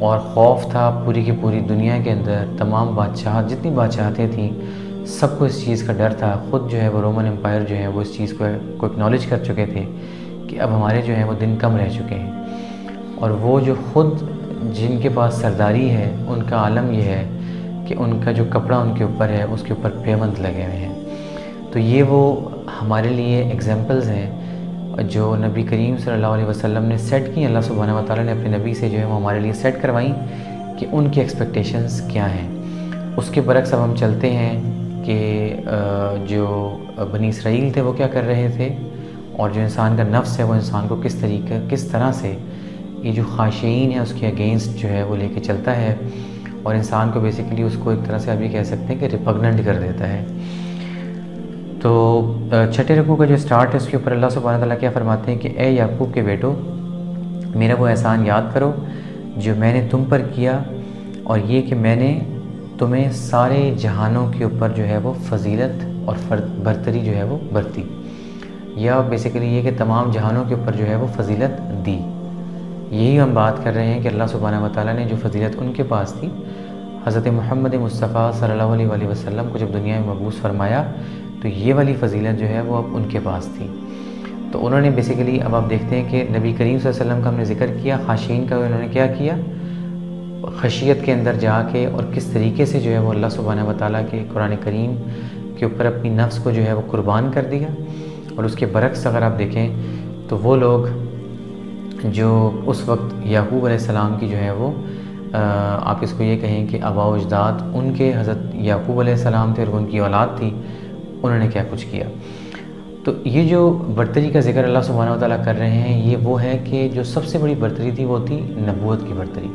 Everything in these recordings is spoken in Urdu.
اور خوف تھا پوری کی پوری دنیا کے اندر، تمام بادشاہ جتنی بادشاہتیں تھیں سب کو اس چیز کا ڈر تھا. خود جو ہے وہ رومن امپائر جو ہے وہ اس چیز کو اکنالج کر چکے تھے کہ اب ہمارے جو ہیں وہ دن کم رہ چکے ہیں. اور وہ جو خود جن کے پاس سرداری ہے ان کا عالم یہ ہے کہ ان کا جو کپڑا ان کے اوپر ہے اس کے اوپر پیوند لگے ہوئے ہیں. تو یہ وہ ہمارے لیے ایگزامپلز ہیں جو نبی کریم صلی اللہ علیہ وسلم نے سیٹ کی. اللہ سبحانہ و تعالیٰ نے اپنے نبی سے جو ہے وہ ہمارے لیے سیٹ کروائیں کہ ان کی ایکسپیکٹیشنز کیا ہیں. اس کے برعکس اب ہم چلتے ہیں کہ جو بنی اسرائیل تھے وہ کیا کر رہے تھے، اور جو انسان کا نفس ہے وہ انسان کو کس طرح سے یہ جو خاشعین ہے اس کے اگینسٹ جو ہے وہ لے کے چلتا ہے، اور انسان کو بیسیکلی اس کو ایک طرح سے ابھی کہہ سکتے ہیں کہ ریپگننٹ کر دیتا ہے. تو چھٹے رکوع کا جو سٹارٹ ہے اس کے اوپر اللہ سبحانہ تعالیٰ کیا فرماتے ہیں کہ اے یعقوب کے بیٹو، میرا وہ احسان یاد کرو جو میں نے تم پر کیا، اور یہ کہ میں نے تمہیں سارے جہانوں کے اوپر جو ہے وہ فضیلت اور برتری جو ہے وہ برتی، یا بیسیکلی یہ کہ تمام جہانوں کے اوپر جو ہے وہ فضیلت دی. یہی ہم بات کر رہے ہیں کہ اللہ سبحانہ و تعالیٰ نے جو فضیلت ان کے پاس تھی، حضرت محمد مصطفیٰ صلی اللہ علیہ وآلہ وسلم کو جب دنیا میں مبعوث فرمایا تو یہ والی فضیلت جو ہے وہ اب ان کے پاس تھی. تو انہوں نے بیسیکلی اب آپ دیکھتے ہیں کہ نبی کریم صلی اللہ علیہ وسلم کا ہم نے ذکر کیا، خاشعین کا انہوں نے کیا کیا، خشیت کے اندر جا کے اور کس طریقے سے جو ہے وہ اللہ سبحانہ و تعالیٰ کے قرآن کریم کے اوپر اپنی نفس کو جو ہے وہ قربان کر دیا. اور اس کے برعکس اگر آپ دیکھیں تو وہ لوگ جو اس وقت یعقوب علیہ السلام کی جو ہے وہ آپ اس کو یہ کہیں کہ آباء و اجداد ان کے حضرت یعقوب علیہ السلام تھے اور ان کی اولاد تھی، انہوں نے کیا کچھ کیا. تو یہ جو برتری کا ذکر اللہ سبحانہ و تعالیٰ کر رہے ہیں یہ وہ ہے کہ جو سب سے بڑی برتری تھی وہ تھی نبوت کی برتری،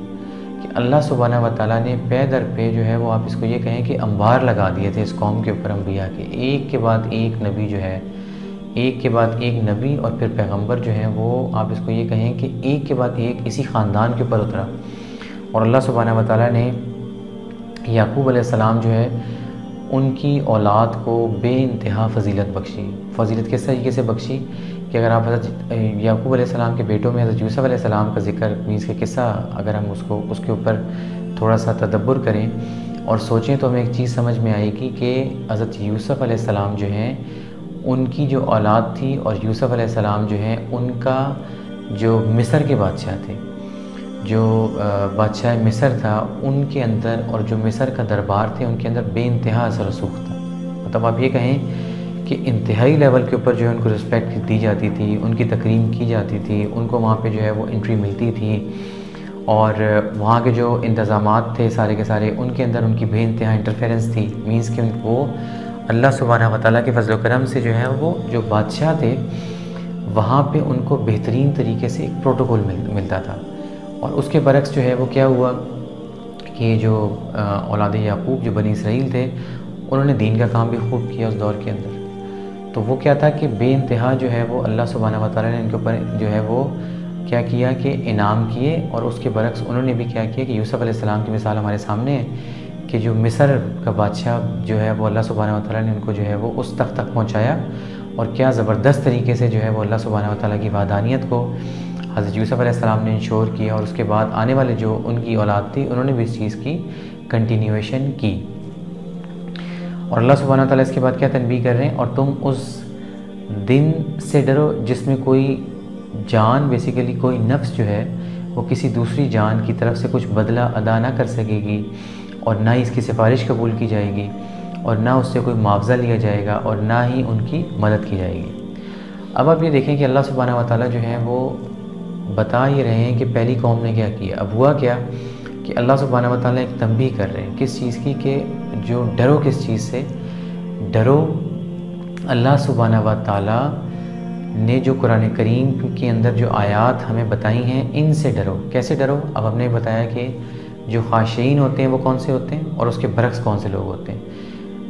کہ اللہ سبحانہ و تعالیٰ نے پے در پہ جو ہے وہ آپ اس کو یہ کہیں کہ انبار لگا دیے تھے اس قوم کے اوپر انبیاء کے، ایک کے بعد ایک نبی جو ہے، ایک کے بعد ایک نبی اور پھر پیغمبر جو ہیں وہ آپ اس کو یہ کہیں کہ ایک کے بعد ایک اسی خاندان کے اوپر اترا. اور اللہ سبحانہ و تعالیٰ نے یعقوب علیہ السلام جو ہے ان کی اولاد کو بے انتہا فضیلت بخشی. فضیلت کس طریقے سے بخشی کہ اگر آپ حضرت یعقوب علیہ السلام کے بیٹوں میں حضرت یوسف علیہ السلام کا ذکر مینس کے قصہ اگر ہم اس کے اوپر تھوڑا سا تدبر کریں اور سوچیں تو ہمیں ایک چیز سمجھ میں آئے گی کہ حضرت یوسف علیہ السلام جو ہیں ان کی جو اولاد تھی، اور یوسف علیہ السلام جو ہیں ان کا جو مصر کے بادشاہ تھے، جو بادشاہ مصر تھا ان کے اندر اور جو مصر کا دربار تھے ان کے اندر بے انتہا اثر رسوخ تھا. مطلب آپ یہ کہیں کہ انتہائی لیول کے اوپر جو ہے ان کو رسپیکٹ دی جاتی تھی، ان کی تکریم کی جاتی تھی، ان کو وہاں پہ جو ہے وہ انٹری ملتی تھی، اور وہاں کے جو انتظامات تھے سارے کے سارے ان کے اندر ان کی بے انتہا انٹرفیرنس تھی. مینس کہ وہ اللہ سبحانہ و تعالیٰ کے فضل و کرم سے جو ہے وہ جو بادشاہ تھے وہاں پہ ان کو بہترین طریقے سے ایک پروٹوکول ملتا تھا. اور اس کے برعکس جو ہے وہ کیا ہوا کہ جو اولاد یعقوب جو بنی اسرائیل تھے انہوں نے دین کا کام بھی خوب کیا اس دور کے اندر. تو وہ کیا تھا کہ بے انتہا جو ہے وہ اللہ سبحانہ و تعالیٰ نے ان کے اوپر جو ہے وہ کیا کیا کہ انعام کیے. اور اس کے برعکس انہوں نے بھی کیا کیا کہ یوسف علیہ السلام کی مثال ہمارے سامنے ہے کہ جو مصر کا بادشاہ جو ہے وہ اللہ سبحانہ و تعالیٰ نے ان کو جو ہے وہ اس تخت تک پہنچایا، اور کیا زبردست طریقے سے جو ہے وہ اللہ سبحانہ و تعالیٰ کی وحدانیت کو حضرت یوسف علیہ السلام نے انشور کیا. اور اس کے بعد آنے والے جو ان کی اولاد تھی انہوں نے بھی اس چیز کی کنٹینیویشن کی. اور اللہ سبحانہ و تعالیٰ اس کے بعد کیا تنبیہ کر رہے ہیں، اور تم اس دن سے ڈرو جس میں کوئی جان بیسیکلی کوئی نفس جو ہے وہ کسی دوسری جان کی طرف سے کچھ بدلہ ادا نہ کر سکے گی، اور نہ ہی اس کی سفارش قبول کی جائے گی، اور نہ اس سے کوئی معاوضہ لیا جائے گا، اور نہ ہی ان کی مدد کی جائے گی. اب آپ یہ دیکھیں کہ اللہ سبحانہ و تعالیٰ جو ہے وہ بتا ہی رہے ہیں کہ پہلی قوم نے کیا کیا. اب ہوا کیا کہ اللہ سبحانہ و تعالیٰ ایک تنبیہ کر رہے ہیں کس چیز کی، کہ جو ڈرو کس چیز سے، ڈرو اللہ سبحانہ و تعالیٰ نے جو قرآن کریم کے اندر جو آیات ہمیں بتائی ہیں ان سے ڈرو. کیسے ڈرو؟ اب ہم نے بتایا کہ جو خاشعین ہوتے ہیں وہ کون سے ہوتے ہیں اور اس کے برعکس کون سے لوگ ہوتے ہیں.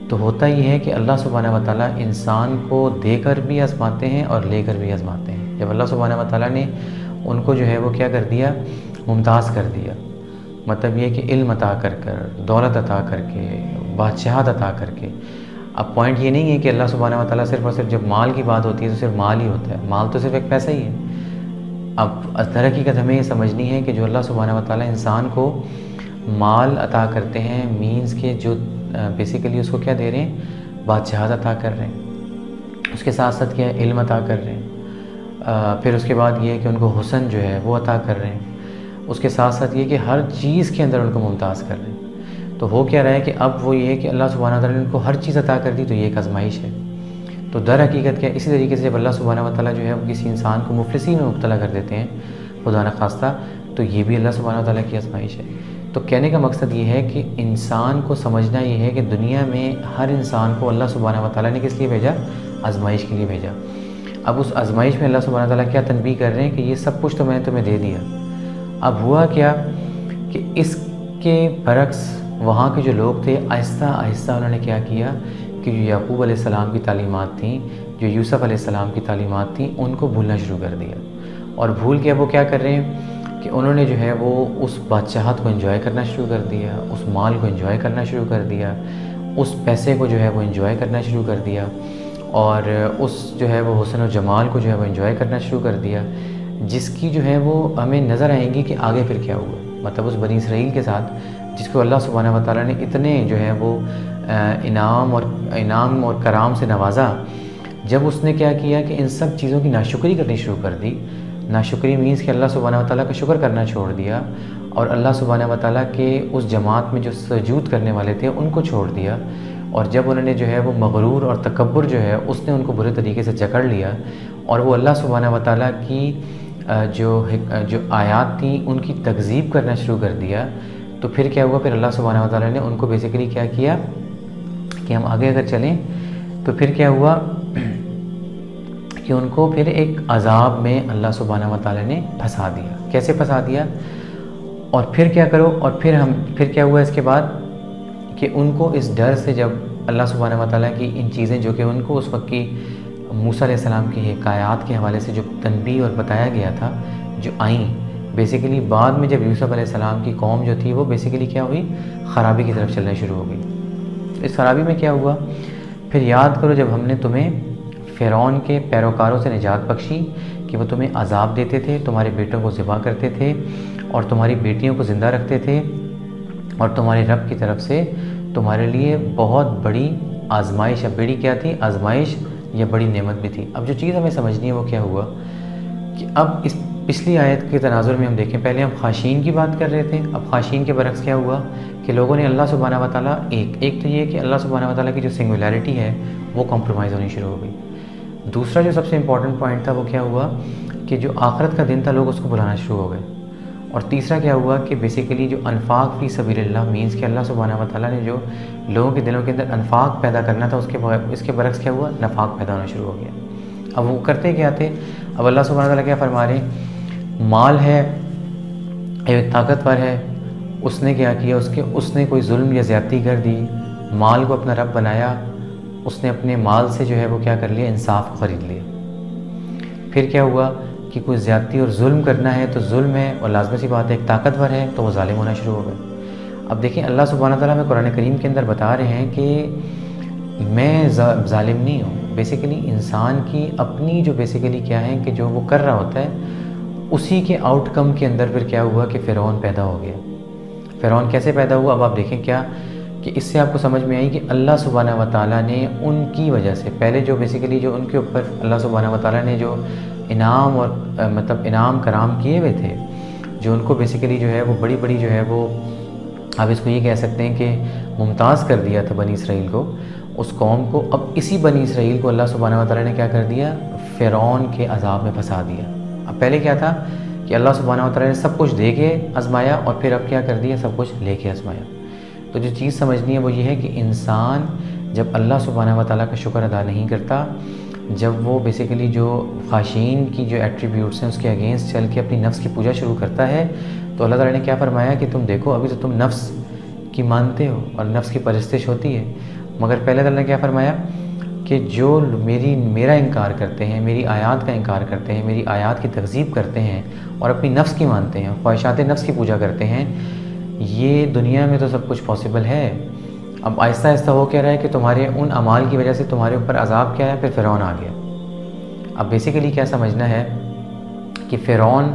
تو ہوتا یہ ہے کہ اللہ سبحانہ و تعالیٰ انسان کو دے کر بھی آزماتے ہیں اور لے کر بھی آزماتے ہیں. جب اللہ سبحانہ و تعالیٰ نے ان کو جو ہے وہ کیا کر دیا، ممتاز کر دیا، مطلب یہ کہ علم عطا کر کر، دولت عطا کر کے، بادشاہت عطا کر کے. اب پوائنٹ یہ نہیں ہے کہ اللہ سبحانہ و تعالیٰ صرف اور صرف جب مال کی بات ہوتی ہے تو صرف مال ہی ہوتا ہے. مال تو صرف ایک پیسہ ہی ہے. اب در حقیقت ہمیں یہ سمجھنی ہے کہ جو اللہ سبحانہ و تعالیٰ انسان کو مال عطا کرتے ہیں، مینز کے جو بیسیکلی اس کو کیا دے رہے ہیں، بادشاہت عطا کر رہے ہیں، اس کے ساتھ ساتھ کیا ہے، علم عطا کر رہے ہیں، پھر اس کے بعد یہ ہے کہ ان کو حسن جو ہے وہ عطا کر رہے ہیں، اس کے ساتھ ساتھ یہ کہ ہر چیز کے اندر ان کو ممتاز کر رہے ہیں۔ تو ہو کیا رہا ہے کہ اب وہ یہ ہے کہ اللہ سبحانہ وتعالیٰ نے ان کو ہر چیز عطا کر دی، تو یہ ایک آزمائش ہے۔ تو در حقیقت کیا، اسی طریقے سے جب اللہ سبحانہ وتعالیٰ جو ہے وہ کسی انسان کو مفلسی میں مبتلا کر دیتے ہیں خدا نخواستہ، تو یہ بھی اللہ سبحانہ وتعالیٰ کی آزمائش ہے۔ تو کہنے کا مقصد یہ ہے کہ انسان کو سمجھنا یہ ہے کہ دنیا میں ہر انسان کو اللہ سبحانہ وتعالیٰ نے کس لیے بھیجا، آزمائش کے لیے بھیجا۔ اب اس آزمائش میں اللہ سبحانہ وتعالیٰ کیا تنبیہ کر رہے ہیں کہ یہ سب کچھ تو میں نے تمہیں دے دیا، اب ہوا کیا کہ اس کے برعکس وہاں کے جو لوگ تھے آہستہ آہستہ انہوں نے کیا کیا کہ جو یعقوب علیہ السلام کی تعلیمات تھیں، جو یوسف علیہ السلام کی تعلیمات تھیں، ان کو بھولنا شروع کر دیا۔ اور بھول کے وہ کیا کر رہے ہیں کہ انہوں نے جو ہے وہ اس بادشاہت کو انجوائے کرنا شروع کر دیا، اس مال کو انجوائے کرنا شروع کر دیا، اس پیسے کو جو ہے وہ انجوائے کرنا شروع کر دیا، اور اس جو ہے وہ حسن و جمال کو جو ہے وہ انجوائے کرنا شروع کر دیا، جس کی جو ہے وہ ہمیں نظر آئیں گی کہ آگے پھر کیا ہوا۔ مطلب اس بنی اسرائیل کے ساتھ جس کو اللہ سبحانہ و تعالیٰ نے اتنے جو ہے وہ انعام اور کرام سے نوازا، جب اس نے کیا کیا کہ ان سب چیزوں کی ناشکری کرنی شروع کر دی، ناشکری مینس کہ اللہ سبحانہ و تعالیٰ کا شکر کرنا چھوڑ دیا، اور اللہ سبحانہ و تعالیٰ کے اس جماعت میں جو سجود کرنے والے تھے ان کو چھوڑ دیا، اور جب انہوں نے جو ہے وہ مغرور اور تکبر جو ہے اس نے ان کو برے طریقے سے جکڑ لیا، اور وہ اللہ سبحانہ و تعالیٰ کی جو آیات تھیں ان کی تکذیب کرنا شروع کر دیا، تو پھر کیا ہوا، پھر اللہ سبحانہ و تعالیٰ نے ان کو بیسیکلی کیا کیا کہ ہم آگے اگر چلیں تو پھر کیا ہوا کہ ان کو پھر ایک عذاب میں اللہ سبحانہ و تعالیٰ نے پھنسا دیا۔ کیسے پھنسا دیا؟ اور پھر کیا کرو، اور پھر کیا ہوا اس کے بعد کہ ان کو اس ڈر سے، جب اللہ سبحانہ و تعالیٰ کی ان چیزیں جو کہ ان کو اس وقت کی موسیٰ علیہ السلام کی حکایات کے حوالے سے جو تنبیہ اور بتایا گیا تھا جو آئیں، بیسیکلی بعد میں جب یوسف علیہ السلام کی قوم جو تھی وہ بیسیکلی کیا ہوئی، خرابی کی طرف چلنا شروع ہو گئی۔ اس خرابی میں کیا ہوا، پھر یاد کرو جب ہم نے تمہیں فرعون کے پیروکاروں سے نجات بخشی کہ وہ تمہیں عذاب دیتے تھے، تمہارے بیٹوں کو ذبح کرتے تھے اور تمہاری بیٹیوں کو زندہ رکھتے تھے، اور تمہارے رب کی طرف سے تمہارے لیے بہت بڑی آزمائش، اب بڑی کیا تھی، آزمائش یا بڑی نعمت بھی تھی۔ اب جو چیز ہمیں سمجھنی ہے وہ کیا ہوا کہ اب اس پچھلی آیت کے تناظر میں ہم دیکھیں، پہلے ہم خاشعین کی بات کر رہے تھے، اب خاشعین کے برعکس کیا ہوا کہ لوگوں نے اللہ سبحانہ و تعالیٰ ایک تو یہ کہ اللہ سبحانہ و تعالیٰ کی جو سنگولیرٹی ہے وہ کمپرومائز ہونی شروع ہو گئی۔ دوسرا جو سب سے امپورٹنٹ پوائنٹ تھا وہ کیا ہوا کہ جو آخرت کا دن تھا لوگ اس کو بلانا شروع ہو گئے۔ اور تیسرا کیا ہوا کہ بیسیکلی جو انفاق فی سبیل اللہ مینس کہ اللہ سبحانہ و تعالیٰ نے جو لوگوں کے دلوں کے اندر انفاق پیدا کرنا تھا اس کے برعکس کیا ہوا، نفاق پیدا ہونا شروع ہو گیا۔ اب وہ کرتے کیا تھے، اب اللہ سبحانہ و تعالیٰ کیا فرما رہے ہیں، مال ہے، ایک طاقتور ہے، اس نے کیا کیا، اس نے کوئی ظلم یا زیادتی کر دی، مال کو اپنا رب بنایا، اس نے اپنے مال سے جو ہے وہ کیا کر لیا، انصاف کو خرید لیا۔ پھر کیا ہوا کہ کوئی زیادتی اور ظلم کرنا ہے تو ظلم ہے، اور لازمی سی بات ہے ایک طاقتور ہے تو وہ ظالم ہونا شروع ہو گئے۔ اب دیکھیں اللہ سبحانہ تعالیٰ میں قرآن کریم کے اندر بتا رہے ہیں کہ میں ظالم نہیں ہوں، بیسیکلی انسان کی اپنی جو بیسیکلی کیا ہے کہ جو وہ کر رہا ہوتا ہے اسی کے آؤٹ کم کے اندر پھر کیا ہوا کہ فرعون پیدا ہو گیا۔ فرعون کیسے پیدا ہوا، اب آپ دیکھیں کیا کہ اس سے آپ کو سمجھ میں آئی کہ اللہ سبحانہ و تعالیٰ نے ان کی وجہ سے پہلے جو بیسیکلی جو ان کے اوپر اللہ سبحانہ و تعالیٰ نے جو انعام اور انعام کرام کیے ہوئے تھے، جو ان کو بیسیکلی جو ہے وہ بڑی بڑی جو ہے وہ آپ اس کو یہ کہہ سکتے ہیں کہ ممتاز کر دیا تھا بنی اسرائیل کو، اس قوم کو، اب اسی بنی اسرائیل کو اللہ سبحانہ و تعالیٰ نے کیا کر دیا، فرعون کے عذاب میں پھنسا دیا۔ اب پہلے کیا تھا کہ اللہ سبحانہ و تعالیٰ نے سب کچھ دے کے آزمایا، اور پھر اب کیا کر دیا، سب کچھ لے کے آزمایا۔ تو جو چیز سمجھنی ہے وہ یہ ہے کہ انسان جب اللہ سبحانہ و تعالیٰ کا شکر ادا نہیں کرتا، جب وہ بیسیکلی جو خاشعین کی جو ایٹریبیوٹس ہیں اس کے اگینسٹ چل کے اپنی نفس کی پوجا شروع کرتا ہے، تو اللہ تعالیٰ نے کیا فرمایا کہ تم دیکھو ابھی تو تم نفس کی مانتے ہو اور نفس کی پرستش ہوتی ہے، مگر پہلے اللہ نے کیا فرمایا کہ جو میرا انکار کرتے ہیں، میری آیات کا انکار کرتے ہیں، میری آیات کی تکذیب کرتے ہیں اور اپنی نفس کی مانتے ہیں، خواہشات نفس کی پوجا کرتے ہیں، یہ دنیا میں تو سب کچھ پاسبل ہے۔ اب آہستہ آہستہ ہو کیا رہا ہے کہ تمہارے ان اعمال کی وجہ سے تمہارے اوپر عذاب کیا ہے، پھر فرعون آ گیا۔ اب بیسیکلی کیا سمجھنا ہے کہ فرعون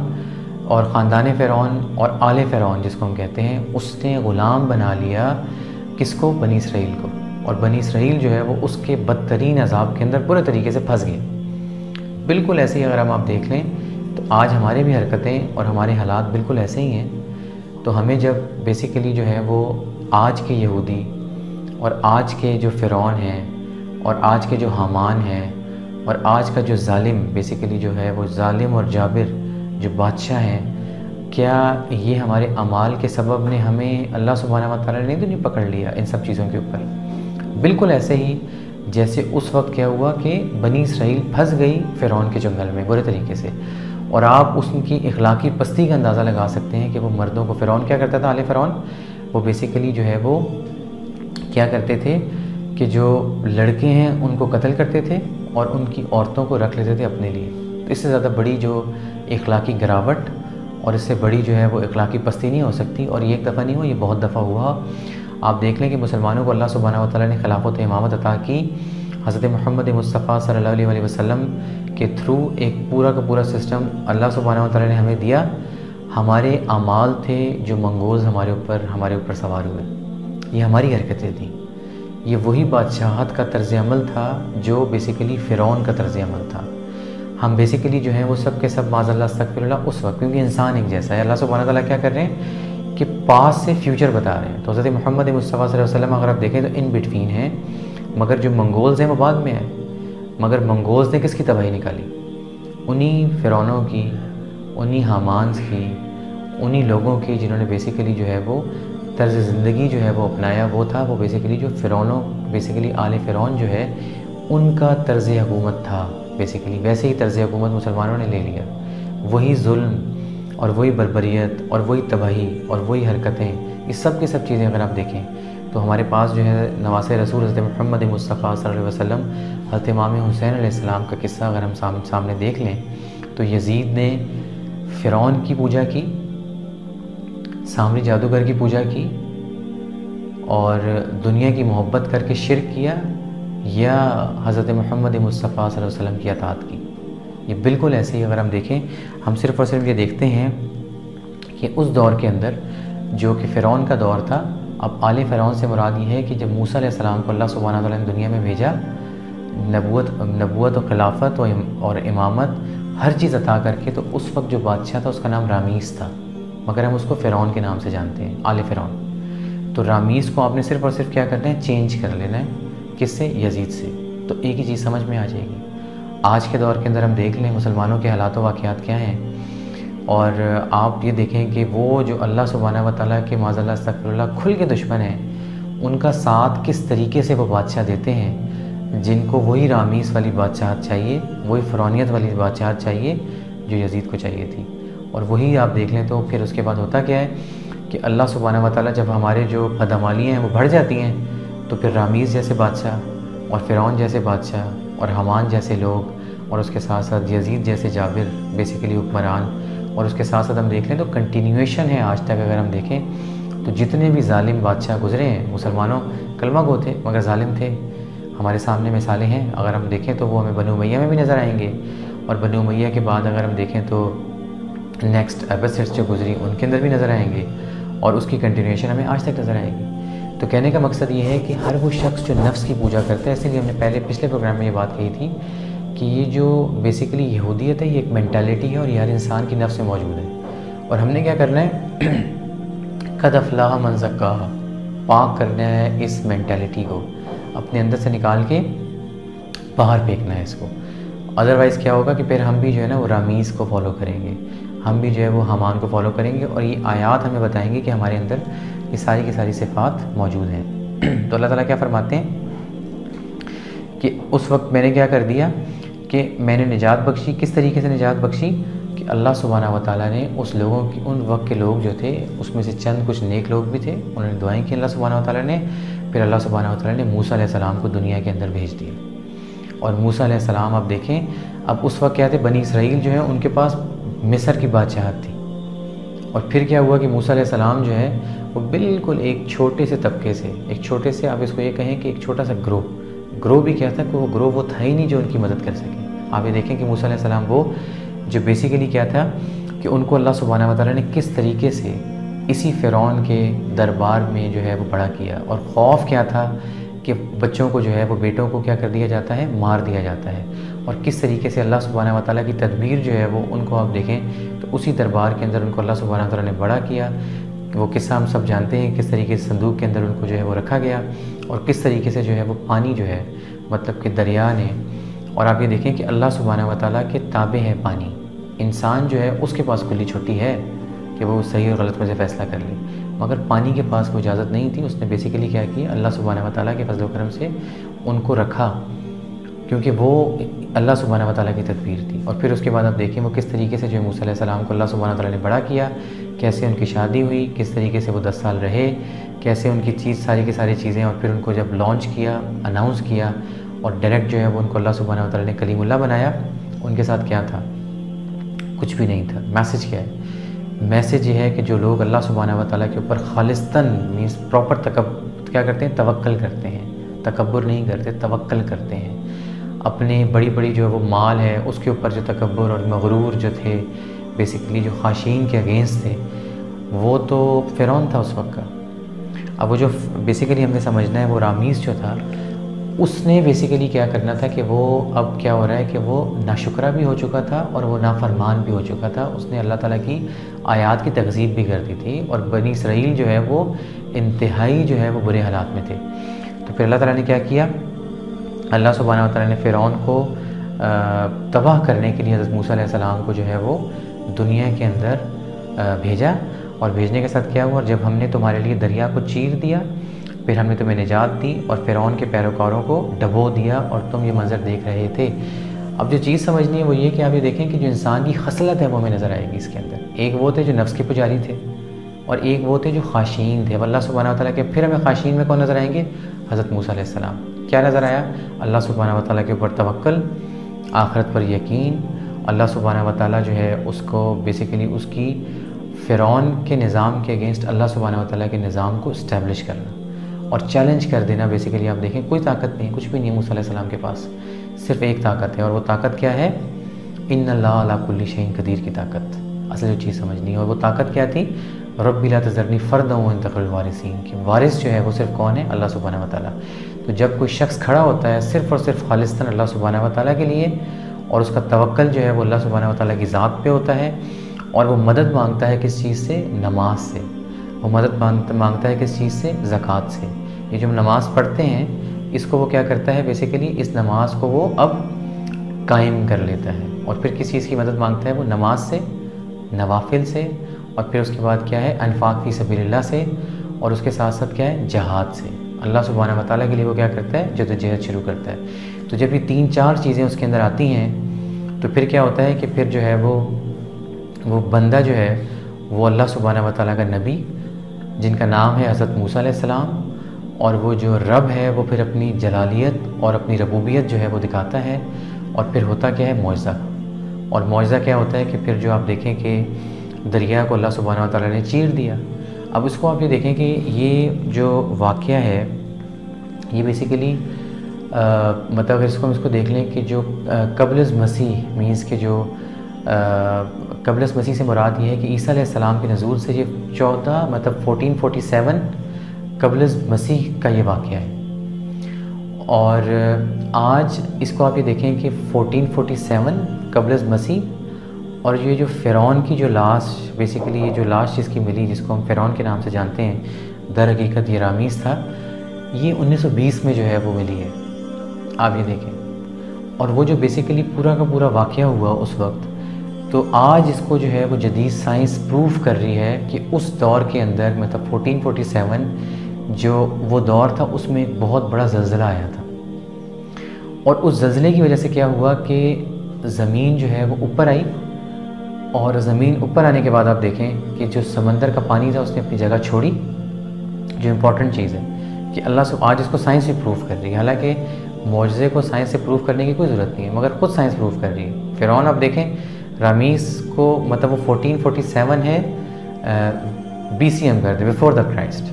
اور خاندان فرعون اور آل فرعون جس کو ہم کہتے ہیں، اس نے غلام بنا لیا کس کو؟ بنی اسرائیل کو، اور بنی اسرائیل جو ہے وہ اس کے بدترین عذاب کے اندر پورے طریقے سے پھنس گئے۔ بالکل ایسے ہی اگر ہم آپ دیکھ لیں تو آج ہمارے بھی حرکتیں اور ہمارے حالات بالکل ایسے ہی ہیں۔ تو ہمیں جب بیسیکلی جو ہے وہ آج کے یہودی اور آج کے جو فرعون ہیں اور آج کے جو حامان ہیں اور آج کا جو ظالم بیسیکلی جو ہے وہ ظالم اور جابر جو بادشاہ ہیں، کیا یہ ہمارے اعمال کے سبب نے ہمیں اللہ سبحانہ و تعالیٰ نے تو نہیں پکڑ لیا ان سب چیزوں کے اوپر؟ بالکل ایسے ہی جیسے اس وقت کیا ہوا کہ بنی اسرائیل پھنس گئی فرعون کے جنگل میں برے طریقے سے، اور آپ اس کی اخلاقی پستی کا اندازہ لگا سکتے ہیں کہ وہ مردوں کو، فرعون کیا کرتا تھا، آل فرعون، وہ بیسیکلی جو ہے وہ کیا کرتے تھے کہ جو لڑکے ہیں ان کو قتل کرتے تھے اور ان کی عورتوں کو رکھ لیتے تھے اپنے لیے۔ تو اس سے زیادہ بڑی جو اخلاقی گراوٹ اور اس سے بڑی جو ہے وہ اخلاقی پستی نہیں ہو سکتی، اور یہ ایک دفعہ نہیں ہوا، یہ بہت دفعہ ہوا۔ آپ دیکھ لیں کہ مسلمانوں کو اللہ سبحانہ و تعالیٰ نے خلافت و امامت عطا کی، حضرت محمد مصطفیٰ صلی اللہ علیہ وسلم کے تھرو ایک پورا کا پورا سسٹم اللہ سبحانہ و تعالیٰ نے ہمیں دیا۔ ہمارے اعمال تھے جو منگوز ہمارے اوپر سوار ہوئے، یہ ہماری حرکتیں تھیں، یہ وہی بادشاہت کا طرز عمل تھا جو بیسیکلی فرعون کا طرز عمل تھا۔ ہم بیسیکلی جو ہیں وہ سب کے سب معاذ اللہ استغفر اللہ اس وقت، کیونکہ انسان ایک جیسا ہے، اللہ سبحانہ تعالیٰ کیا کر رہے ہیں کہ پاس سے فیوچر بتا رہے ہیں۔ تو حضرت محمد مصطفیٰ صلی اللہ علیہ وسلم اگر آپ دیکھیں تو ان بٹوین ہیں، مگر جو منگولز ہیں وہ بعد میں ہیں۔ مگر منگولز نے کس کی تباہی نکالی؟ انہی فرعونوں کی، انہی حامانز کی، انہی لوگوں کی جنہوں نے بیسیکلی جو ہے وہ طرز زندگی جو ہے وہ اپنایا، وہ تھا وہ بیسیکلی جو فرعونوں، بیسیکلی آل فرعون جو ہے ان کا طرز حکومت تھا۔ بیسیکلی ویسے ہی طرز حکومت مسلمانوں نے لے لیا، وہی ظلم اور وہی بربریت اور وہی تباہی اور وہی حرکتیں، یہ سب کی سب چیزیں اگر آپ دیکھیں تو ہمارے پاس جو ہے نواسۂ رسول حضرت محمد مصطفیٰ صلی اللہ علیہ وسلم، حضرت امام حسین علیہ السلام کا قصہ اگر ہم سامنے دیکھ لیں تو یزید نے فرعون کی پوجا کی، سامری جادوگر کی پوجا کی اور دنیا کی محبت کر کے شرک کیا، یا حضرت محمد مصطفیٰ صلی اللہ علیہ وسلم کی اطاعت کی؟ یہ بالکل ایسے ہی اگر ہم دیکھیں، ہم صرف اور صرف یہ دیکھتے ہیں کہ اس دور کے اندر جو کہ فرعون کا دور تھا، اب آل فرعون سے مراد یہ ہے کہ جب موسیٰ علیہ السلام کو اللہ سبحانہ تعالیٰ نے دنیا میں بھیجا، نبوت و خلافت اور امامت ہر چیز عطا کر کے، تو اس وقت جو بادشاہ تھا اس کا نام رامیس تھا، مگر ہم اس کو فرعون کے نام سے جانتے ہیں، آل فرعون۔ تو رامیس کو آپ نے صرف اور صرف کیا کرنا ہے؟ چینج کر لینا ہے، کس سے؟ یزید سے۔ تو ایک ہی چیز سمجھ میں آ جائے گی۔ آج کے دور کے اندر ہم دیکھ لیں مسلمانوں کے حالات و واقعات کیا ہیں، اور آپ یہ دیکھیں کہ وہ جو اللہ سبحانہ و تعالیٰ کے معاذ اللہ استغفر اللہ کھل کے دشمن ہیں، ان کا ساتھ کس طریقے سے وہ بادشاہ دیتے ہیں جن کو وہی رامیس والی بادشاہت چاہیے، وہی فرعونیت والی بادشاہت چاہیے جو یزید کو چاہیے تھی۔ اور وہی آپ دیکھ لیں تو پھر اس کے بعد ہوتا کیا ہے کہ اللہ سبحانہ و تعالیٰ جب ہمارے جو بدعمالیاں ہیں وہ بڑھ جاتی ہیں، تو پھر رامیس جیسے بادشاہ اور فرعون جیسے بادشاہ اور حامان جیسے لوگ اور اس کے ساتھ ساتھ یزید جیسے جابر بیسیکلی حکمران، اور اس کے ساتھ ساتھ ہم دیکھ لیں تو کنٹینیویشن ہے آج تک۔ اگر ہم دیکھیں تو جتنے بھی ظالم بادشاہ گزرے ہیں مسلمانوں، کلمہ گو تھے مگر ظالم تھے، ہمارے سامنے مثالیں ہیں۔ اگر ہم دیکھیں تو وہ ہمیں بنو امیہ میں بھی نظر آئیں گے، اور بنو امیہ کے بعد اگر ہم دیکھیں تو نیکسٹ ایبسڈس جو گزری ان کے اندر بھی نظر آئیں گے، اور اس کی کنٹینیویشن ہمیں آج تک نظر آئے گی۔ تو کہنے کا مقصد یہ ہے کہ ہر وہ شخص جو نفس کی پوجا کرتا ہے، اسی لیے ہم نے پچھلے پروگرام میں یہ بات کہی تھی کہ یہ جو بیسیکلی یہودیت ہے یہ ایک مینٹالٹی ہے، اور یہ ہر انسان کی نفس میں موجود ہے، اور ہم نے کیا کرنا ہے؟ قد افلح من زکاہا، پاک کرنا ہے اس مینٹالٹی کو، اپنے اندر سے نکال کے باہر پھینکنا ہے اس کو۔ ادروائز کیا ہوگا کہ پھر ہم بھی جو ہے نا وہ رامیس کو فالو کریں گے، ہم بھی جو ہے وہ حامان کو فالو کریں گے، اور یہ آیات ہمیں بتائیں گے کہ ہمارے اندر یہ ساری کی ساری صفات موجود ہیں۔ تو اللہ تعالیٰ کیا فرماتے ہیں کہ اس وقت میں نے کیا کر دیا کہ میں نے نجات بخشی۔ کس طریقے سے نجات بخشی؟ کہ اللہ سبحانہ و تعالیٰ نے اس لوگوں کی، ان وقت کے لوگ جو تھے اس میں سے چند کچھ نیک لوگ بھی تھے، انہوں نے دعائیں کی اللہ سبحانہ و تعالیٰ نے، پھر اللہ سبحانہ و تعالیٰ نے موسیٰ علیہ السلام کو دنیا کے اندر بھیج دیا۔ اور موسیٰ علیہ السلام آپ دیکھیں، اب اس وقت کیا تھے؟ بنی اسرائیل جو ہے ان کے پاس مصر کی بادشاہت تھی، اور پھر کیا ہوا کہ موسیٰ علیہ السلام جو ہے وہ بالکل ایک چھوٹے سے طبقے سے، ایک چھوٹے سے، آپ اس کو یہ کہیں کہ ایک چھوٹا سا گروہ بھی کیا تھا کہ وہ گروہ وہ تھا ہی نہیں جو ان کی مدد کر سکے۔ آپ یہ دیکھیں کہ موسیٰ علیہ السلام وہ جو بیسیکلی کیا تھا کہ ان کو اللہ سبحانہ و تعالیٰ نے کس طریقے سے اسی فرعون کے دربار میں جو ہے وہ بڑا کیا، اور خوف کیا تھا کہ بچوں کو جو ہے وہ بیٹوں کو کیا کر دیا جاتا ہے، مار دیا جاتا ہے، اور کس طریقے سے اللہ سبحانہ و تعالیٰ کی تدبیر جو ہے وہ ان کو آپ دیکھیں تو اسی دربار کے اندر ان کو اللہ سبحانہ و تعالیٰ نے بڑا کیا۔ وہ قصہ ہم سب جانتے ہیں کس طریقے سے صندوق کے اندر ان کو جو ہے وہ رکھا گیا، اور کس طریقے سے جو ہے وہ پانی جو ہے مطلب کہ دریا نے، اور آپ یہ دیکھیں کہ اللہ سبحانہ و تعالیٰ کے تابع ہے پانی، انسان جو ہے اس کے پاس کھلی چھٹی ہے کہ وہ صحیح اور غلط میں سے فیصلہ کر لے، مگر پانی کے پاس کوئی اجازت نہیں تھی۔ اس نے بیسیکلی کیا کیا، اللہ سبحانہ و تعالیٰ کے فضل و کرم سے ان کو رکھا، کیونکہ وہ اللہ سبحانہ و تعالیٰ کی تدبیر تھی۔ اور پھر اس کے بعد آپ دیکھیں وہ کس طریقے سے جو موسیٰ علیہ السلام کو اللہ سبحانہ و تعالیٰ نے بڑا کیا، کیسے ان کی شادی ہوئی، کس طریقے سے وہ 10 سال رہے، کیسے ان کی ساری کی ساری چیزیں، اور پھر ان کو جب لانچ کیا، اناؤنس کیا، اور ڈائریکٹ جو ہے وہ ان کو اللہ سبحانہ و تعالیٰ نے کلیم اللہ بنایا۔ ان کے ساتھ کیا تھا؟ کچھ بھی نہیں تھا۔ میسج کیا ہے؟ میسج یہ ہے کہ جو لوگ اللہ سبحانہ و تعالیٰ کے اوپر خالصتاً مینس پراپر کیا کرتے ہیں، توکل کرتے ہیں، تکبر نہیں کرتے، توکل کرتے ہیں، اپنے بڑی بڑی جو وہ مال ہے اس کے اوپر جو تکبر اور مغرور جو تھے، بیسیکلی جو خاشعین کے اگینسٹ تھے، وہ تو فرعون تھا اس وقت کا۔ اب وہ جو بیسیکلی ہم نے سمجھنا ہے، وہ رامیس جو تھا، اس نے بیسیکلی کیا کرنا تھا کہ وہ اب کیا ہو رہا ہے کہ وہ ناشکرہ بھی ہو چکا تھا اور وہ نافرمان بھی ہو چکا تھا۔ اس نے اللہ تعالیٰ کی آیات کی تکذیب بھی کرتی تھی، اور بنی اسرائیل جو ہے وہ انتہائی جو ہے وہ برے حالات میں تھے۔ تو پھر اللہ تعالیٰ نے کیا کیا، اللہ سبحانہ و تعالیٰ نے فرعون کو تباہ کرنے کے لیے حضرت موسیٰ علیہ السلام کو جو ہے وہ دنیا کے اندر بھیجا، اور بھیجنے کے ساتھ کیا ہوا، اور جب ہم نے تمہارے لیے دریا کو چیر دیا، پھر ہم نے تمہیں نجات دی اور فرعون کے پیروکاروں کو ڈبو دیا، اور تم یہ منظر دیکھ رہے تھے۔ اب جو چیز سمجھنی ہے وہ یہ کہ آپ یہ دیکھیں کہ جو انسان کی خصلت ہے وہ ہمیں نظر آئے گی اس کے اندر۔ ایک وہ تھے جو نفس کے پجاری تھے، اور ایک وہ تھے جو خاشعین تھے۔ اب اللہ سبحانہ و تعالیٰ کے پھر ہمیں خاشعین میں کون نظر آئیں گے؟ حضرت موسیٰ علیہ السلام۔ کیا نظر آیا؟ اللہ سبحانہ و تعالیٰ کے اوپر توکل، آخرت پر یقین، اللہ سبحانہ و تعالیٰ جو ہے اس کو بیسیکلی اس کی فرعون کے نظام کے اگینسٹ اللہ سبحانہ و تعالیٰ کے نظام کو اسٹیبلش کرنا اور چیلنج کر دینا۔ بیسیکلی آپ دیکھیں کوئی طاقت نہیں، کچھ بھی نہیں ہے موسیٰ علیہ السلام کے پاس، صرف ایک طاقت ہے، اور وہ طاقت کیا ہے؟ ان اللہ علی کل شیء قدیر کی طاقت۔ اصل جو چیز سمجھنی ہے، اور وہ طاقت کیا تھی؟ رب لا تذرنی فردا وانت خیر الوارثین، کہ وارث جو ہے وہ صرف کون ہے؟ اللہ سبحانہ و تعالیٰ۔ تو جب کوئی شخص کھڑا ہوتا ہے صرف اور صرف خالصتاً اللہ سبحانہ و تعالیٰ کے لیے، اور اس کا توکل جو ہے وہ اللہ سبحانہ و تعالیٰ کی ذات پہ ہوتا ہے، اور وہ مدد مانگتا ہے کس چیز سے؟ نماز سے۔ وہ مدد مانگتا ہے کس چیز سے؟ زکوٰۃ سے۔ یہ جو ہم نماز پڑھتے ہیں اس کو وہ کیا کرتا ہے؟ بیسیکلی اس نماز کو وہ اب قائم کر لیتا ہے، اور پھر کس چیز کی مدد مانگتا ہے؟ وہ نماز سے، نوافل سے، اور پھر اس کے بعد کیا ہے؟ انفاق فی سبیل اللہ سے، اور اس کے ساتھ ساتھ کیا ہے؟ جہاد سے۔ اللہ سبحانہ و تعالیٰ کے لیے وہ کیا کرتا ہے؟ جدوجہد شروع کرتا ہے۔ تو جب یہ 3-4 چیزیں اس کے اندر آتی ہیں تو پھر کیا ہوتا ہے کہ پھر جو ہے وہ بندہ جو ہے وہ اللہ سبحانہ و تعالیٰ کا نبی، جن کا نام ہے حضرت موسیٰ علیہ السلام، اور وہ جو رب ہے وہ پھر اپنی جلالیت اور اپنی ربوبیت جو ہے وہ دکھاتا ہے، اور پھر ہوتا کیا ہے؟ معجزہ۔ اور معجزہ کیا ہوتا ہے کہ پھر جو آپ دیکھیں کہ دریا کو اللہ سبحانہ و تعالیٰ نے چیر دیا۔ اب اس کو آپ یہ دیکھیں کہ یہ جو واقعہ ہے یہ بیسیکلی مطلب اگر اس کو دیکھ لیں کہ جو قبل از مسیح مینس کہ جو قبل از مسیح سے مراد یہ ہے کہ عیسیٰ علیہ السلام کے نزول سے یہ 1447 قبل از مسیح کا یہ واقعہ ہے، اور آج اس کو آپ یہ دیکھیں کہ 1447 قبل از مسیح، اور یہ جو فرعون کی جو لاش بیسیکلی یہ جو لاش جس کی ملی، جس کو ہم فرعون کے نام سے جانتے ہیں، در حقیقت یہ رامیس تھا، یہ 1920 میں جو ہے وہ ملی ہے۔ آپ یہ دیکھیں، اور وہ جو بیسیکلی پورا کا پورا واقعہ ہوا اس وقت، تو آج اس کو جو ہے وہ جدید سائنس پروف کر رہی ہے کہ اس دور کے اندر مطلب 1447 جو وہ دور تھا اس میں ایک بہت بڑا زلزلہ آیا تھا، اور اس زلزلے کی وجہ سے کیا ہوا کہ زمین جو ہے وہ اوپر آئی، اور زمین اوپر آنے کے بعد آپ دیکھیں کہ جو سمندر کا پانی تھا اس نے اپنی جگہ چھوڑی۔ جو امپورٹنٹ چیز ہے کہ اللہ آج اس کو سائنس بھی پروف کر رہی ہے، حالانکہ معجزے کو سائنس سے پروف کرنے کی کوئی ضرورت نہیں ہے، مگر خود سائنس پروف کر رہی ہے۔ فرعون آپ دیکھیں رامیس کو مطلب وہ 1447 ہے BCM کر دے، بفور دا کرائسٹ،